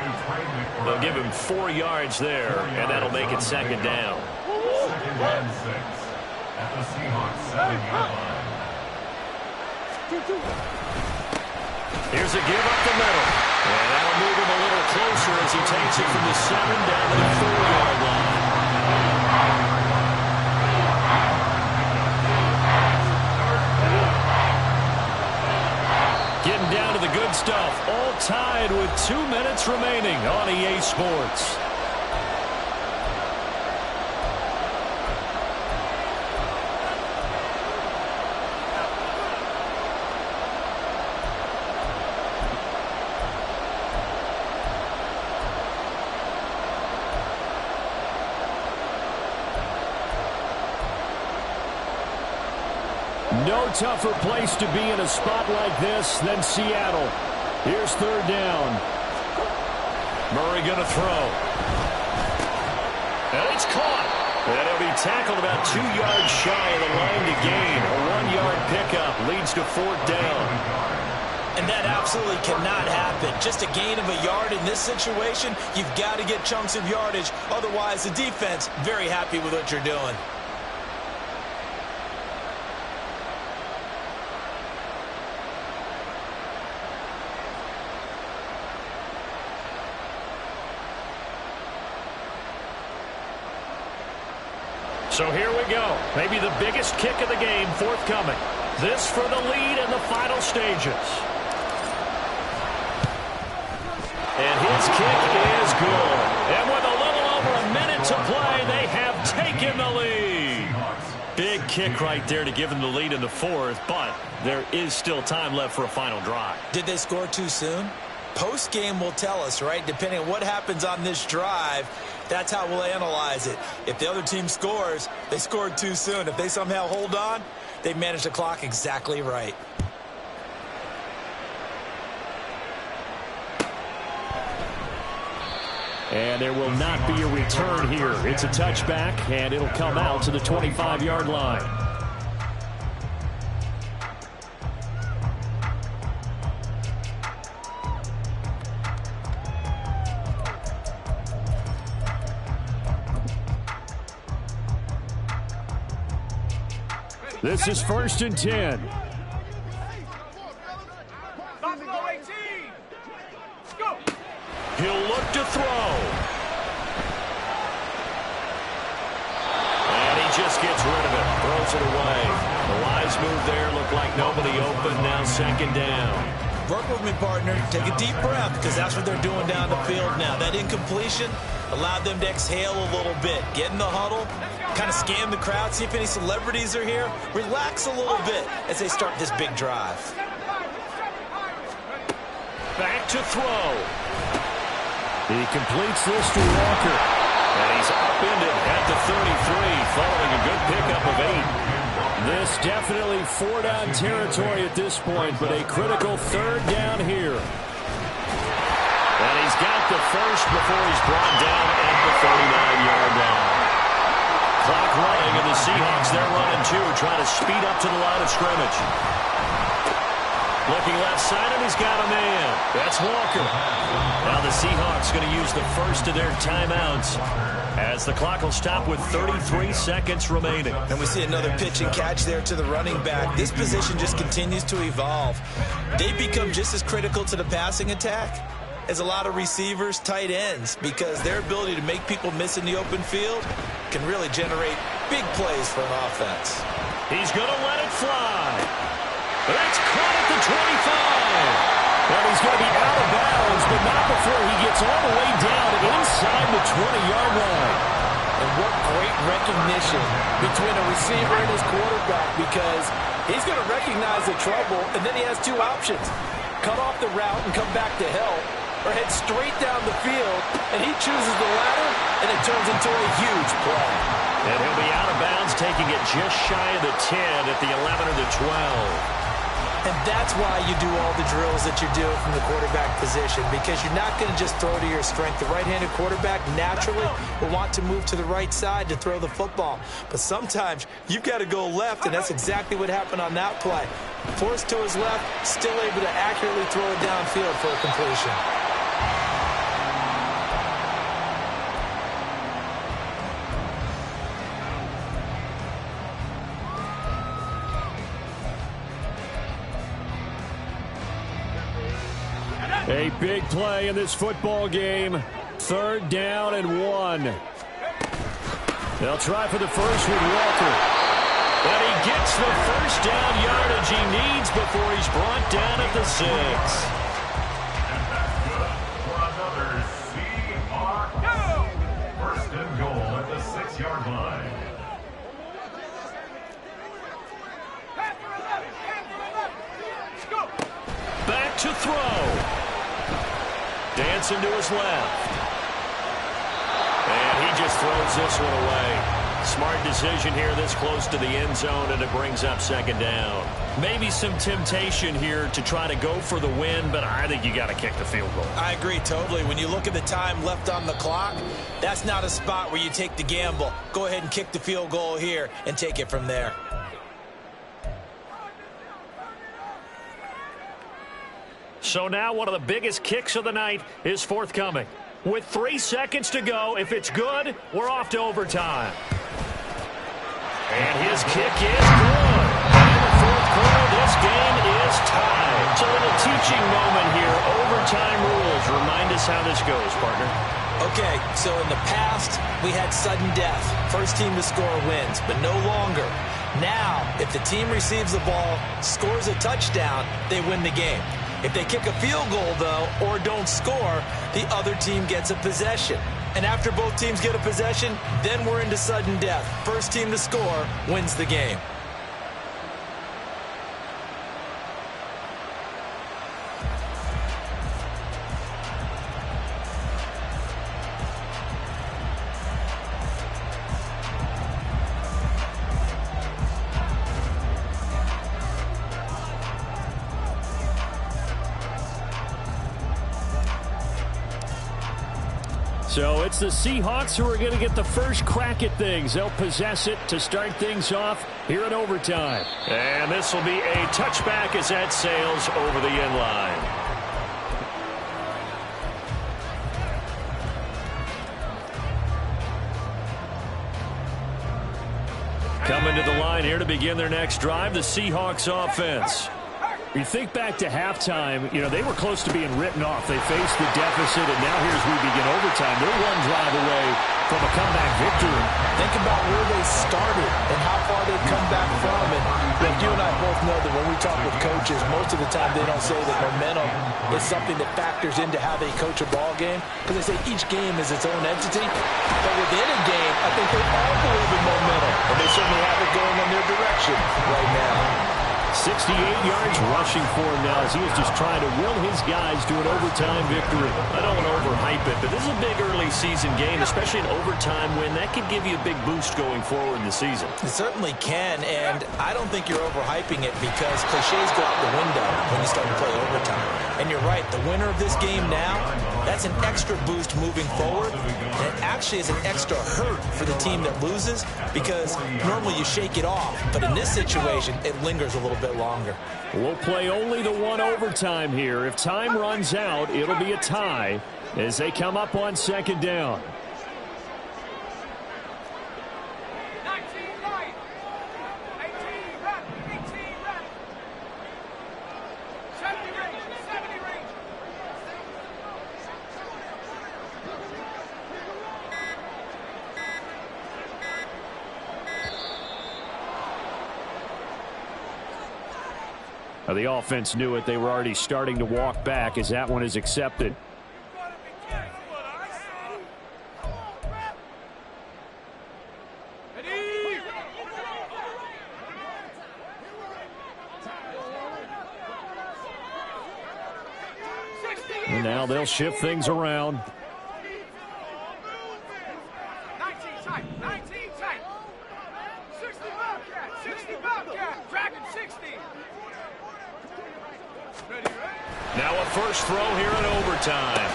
They'll give him 4 yards there, and that'll make it second down. 2nd and 6 at the Seahawks 7-yard line. Here's a give up the middle. And that'll move him a little closer as he takes it from the 7 down to the 4-yard line. Getting down to the good stuff. All tied with 2 minutes remaining on EA Sports. No tougher place to be in a spot like this than Seattle. Here's 3rd down. Murray going to throw. And it's caught. And it'll be tackled about 2 yards shy of the line to gain. A 1-yard pickup leads to 4th down. And that absolutely cannot happen. Just a gain of a yard in this situation, you've got to get chunks of yardage. Otherwise, the defense, very happy with what you're doing. So here we go. Maybe the biggest kick of the game forthcoming. This for the lead in the final stages. And his kick is good. And with a little over a minute to play, they have taken the lead. Big kick right there to give them the lead in the 4th, but there is still time left for a final drive. Did they score too soon? Post-game will tell us, right? Depending on what happens on this drive, that's how we'll analyze it. If the other team scores, they scored too soon. If they somehow hold on, they managed the clock exactly right. And there will not be a return here. It's a touchback, and it'll come out to the 25-yard line. This is 1st and 10. Buffalo 18. Go. He'll look to throw. And he just gets rid of it. Throws it away. The wise move there. Looked like nobody open. Now 2nd down. Work with me, partner. Take a deep breath, because that's what they're doing down the field now. That incompletion allowed them to exhale a little bit. Get in the huddle, kind of scan the crowd, see if any celebrities are here. Relax a little bit as they start this big drive. Back to throw. He completes this to Walker. And he's upended at the 33, following a good pickup of 8. This definitely 4-down territory at this point, but a critical 3rd down here. And he's got the first before he's brought down at the 39-yard line. Clock running, and the Seahawks, they're running too, trying to speed up to the line of scrimmage. Looking left side, and he's got a man. That's Walker. Now the Seahawks going to use the first of their timeouts as the clock will stop with 33 seconds remaining. And we see another pitch and catch there to the running back. This position just continues to evolve. They become just as critical to the passing attack as a lot of receivers, tight ends, because their ability to make people miss in the open field can really generate big plays for an offense. He's going to let it fly. That's caught at the 25. Well, he's going to be out of bounds, but not before he gets all the way down inside the 20-yard line. And what great recognition between a receiver and his quarterback, because he's going to recognize the trouble, and then he has 2 options. Cut off the route and come back to help, or head straight down the field, and he chooses the latter, and it turns into a huge play. And he'll be out of bounds, taking it just shy of the 10 at the 11 or the 12. And that's why you do all the drills that you do from the quarterback position, because you're not going to just throw to your strength. The right-handed quarterback naturally will want to move to the right side to throw the football. But sometimes you've got to go left, and that's exactly what happened on that play. Forced to his left, still able to accurately throw it downfield for a completion. A big play in this football game. 3rd down and 1. They'll try for the first with Walker. And he gets the first down yardage he needs before he's brought down at the 6. And that's good for another Seahawks. First and goal at the 6-yard line. Back to throw. Dancing to his left. And he just throws this one away. Smart decision here this close to the end zone, and it brings up 2nd down. Maybe some temptation here to try to go for the win, but I think you got to kick the field goal. I agree totally. When you look at the time left on the clock, that's not a spot where you take the gamble. Go ahead and kick the field goal here and take it from there. So now one of the biggest kicks of the night is forthcoming. With 3 seconds to go, if it's good, we're off to overtime. And his kick is good. In the 4th quarter, this game is tied. So a little teaching moment here. Overtime rules. Remind us how this goes, partner. Okay, so in the past, we had sudden death. First team to score wins, but no longer. Now, if the team receives the ball, scores a touchdown, they win the game. If they kick a field goal, though, or don't score, the other team gets a possession. And after both teams get a possession, then we're into sudden death. First team to score wins the game. So it's the Seahawks who are going to get the first crack at things. They'll possess it to start things off here in overtime. And this will be a touchback as that sails over the end line. Coming to the line here to begin their next drive, the Seahawks offense. You think back to halftime, they were close to being written off. They faced the deficit, and now here's we begin overtime. They're one drive away from a comeback victory. Think about where they started and how far they've come back from. And look, you and I both know that when we talk with coaches, most of the time they don't say that momentum is something that factors into how they coach a ball game, because they say each game is its own entity. But within a game, I think they all believe in momentum, and they certainly have it going in their direction right now. 68 yards rushing for him now as he is just trying to will his guys to an overtime victory. I don't want to overhype it, but this is a big early season game, especially an overtime win. That could give you a big boost going forward in the season. It certainly can, and I don't think you're overhyping it because cliches go out the window when you start to play overtime. And you're right, the winner of this game now, that's an extra boost moving forward. And it actually is an extra hurt for the team that loses because normally you shake it off. But in this situation, it lingers a little bit longer. We'll play only the one overtime here. If time runs out, it'll be a tie as they come up on second down. 19 right. 18 run. 18 run. 70 range. 70 range. Now, the offense knew it. They were already starting to walk back as that one is accepted. And now they'll shift things around. 19 tight. 19 tight. 60 Bobcat. 60 Bobcat. Dragon 60. Now a first throw here in overtime.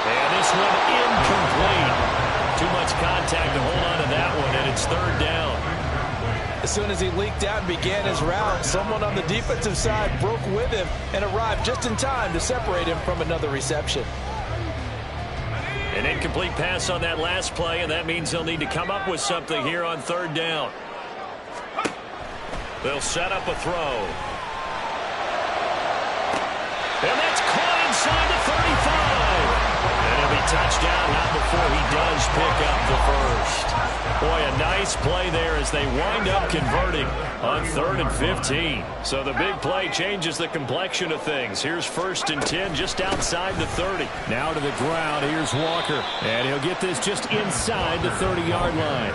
And this one incomplete. Too much contact to hold on to that one, and it's third down. As soon as he leaked out and began his route, someone on the defensive side broke with him and arrived just in time to separate him from another reception. An incomplete pass on that last play, and that means they'll need to come up with something here on third down. They'll set up a throw. And that's caught inside the 35. And it'll be touchdown not before he does pick up the first. Boy, a nice play there as they wind up converting on 3rd and 15. So the big play changes the complexion of things. Here's 1st and 10 just outside the 30. Now to the ground. Here's Walker. And he'll get this just inside the 30-yard line.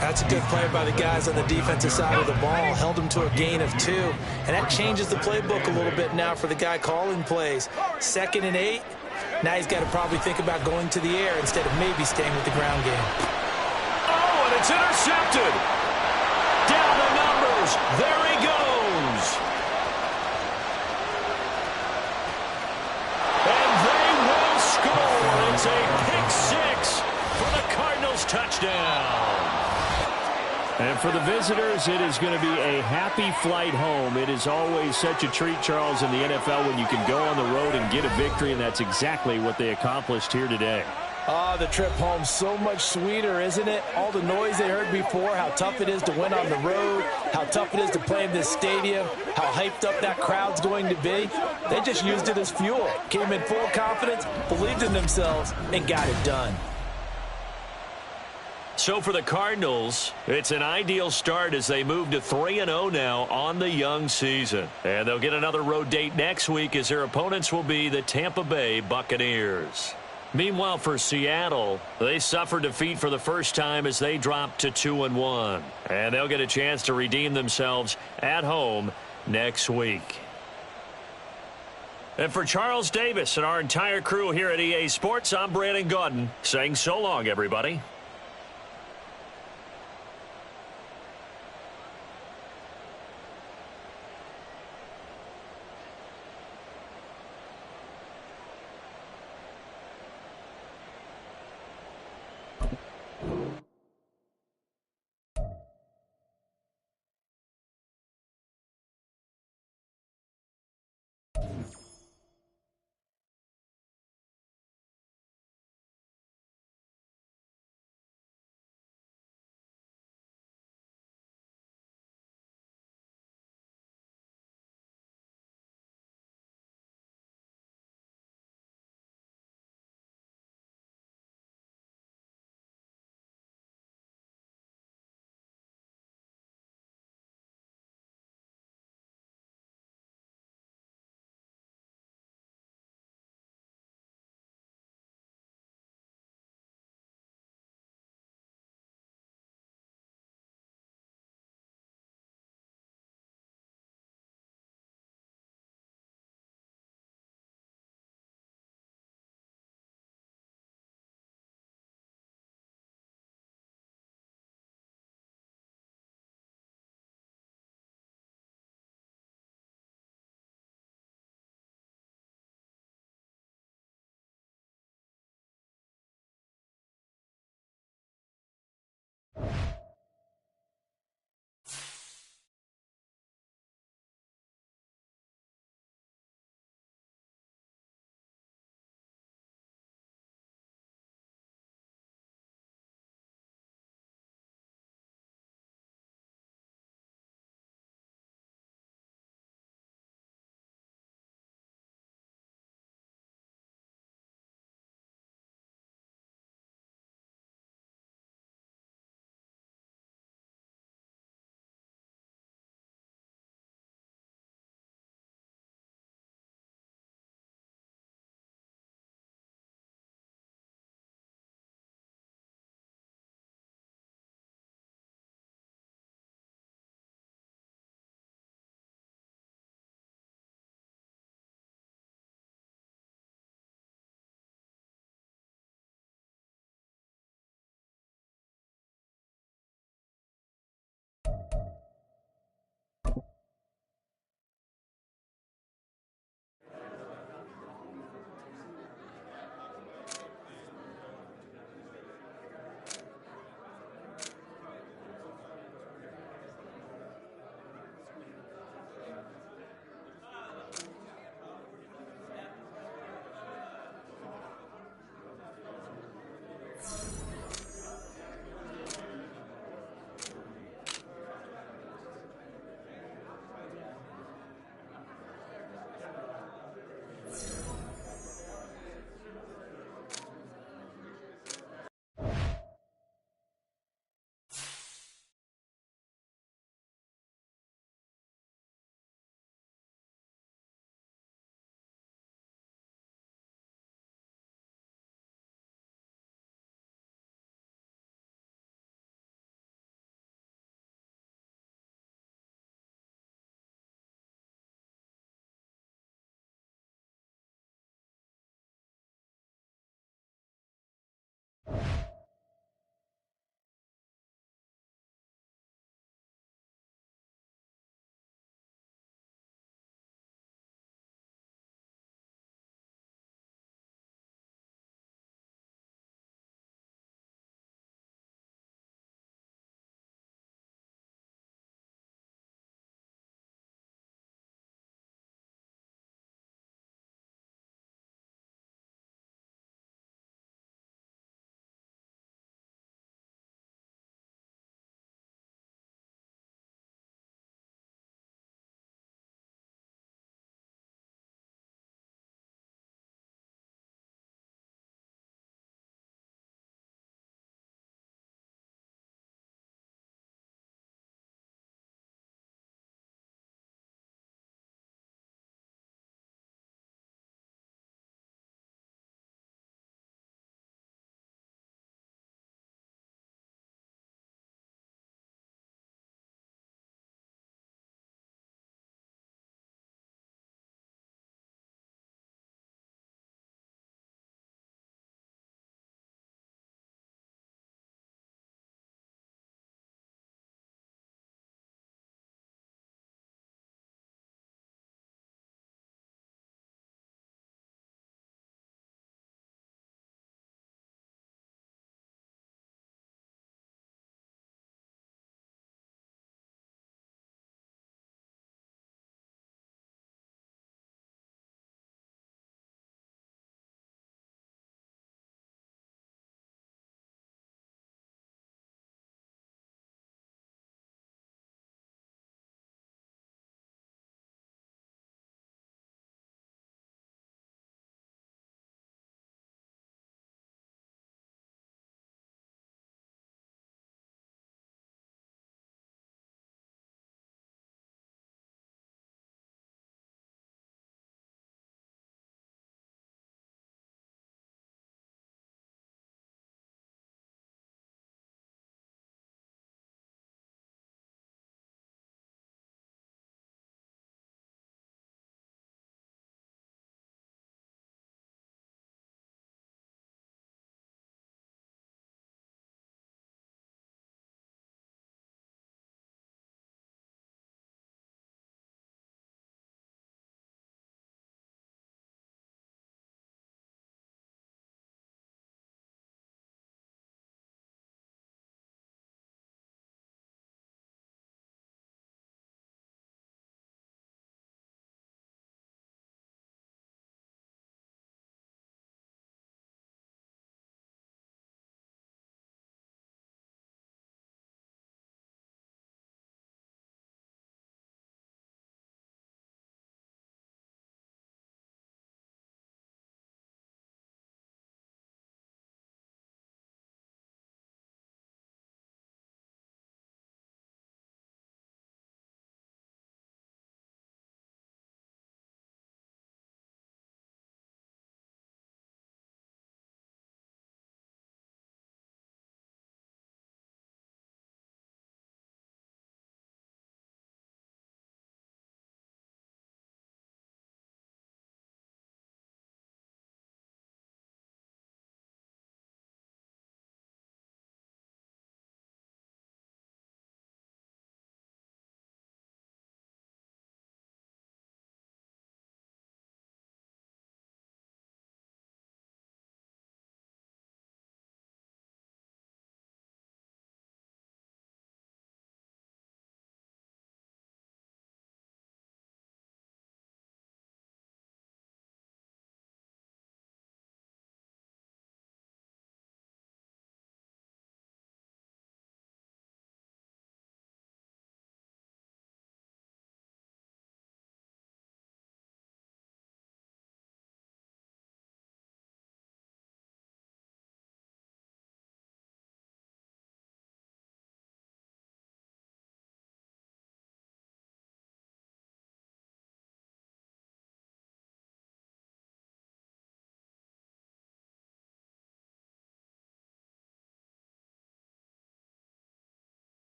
That's a good play by the guys on the defensive side of the ball. Held him to a gain of 2. And that changes the playbook a little bit now for the guy calling plays. 2nd and 8. Now he's got to probably think about going to the air instead of maybe staying with the ground game. Oh, and it's intercepted. Down the numbers. There he goes. And they will score. It's a pick 6 for the Cardinals touchdown. And for the visitors, it is going to be a happy flight home. It is always such a treat, Charles, in the NFL when you can go on the road and get a victory, and that's exactly what they accomplished here today. The trip home so much sweeter, isn't it? All the noise they heard before, how tough it is to win on the road, how tough it is to play in this stadium, how hyped up that crowd's going to be. They just used it as fuel. Came in full confidence, believed in themselves, and got it done. So for the Cardinals, it's an ideal start as they move to 3-0 now on the young season. And they'll get another road date next week as their opponents will be the Tampa Bay Buccaneers. Meanwhile, for Seattle, they suffered defeat for the first time as they dropped to 2-1. And they'll get a chance to redeem themselves at home next week. And for Charles Davis and our entire crew here at EA Sports, I'm Brandon Gaudin saying so long, everybody.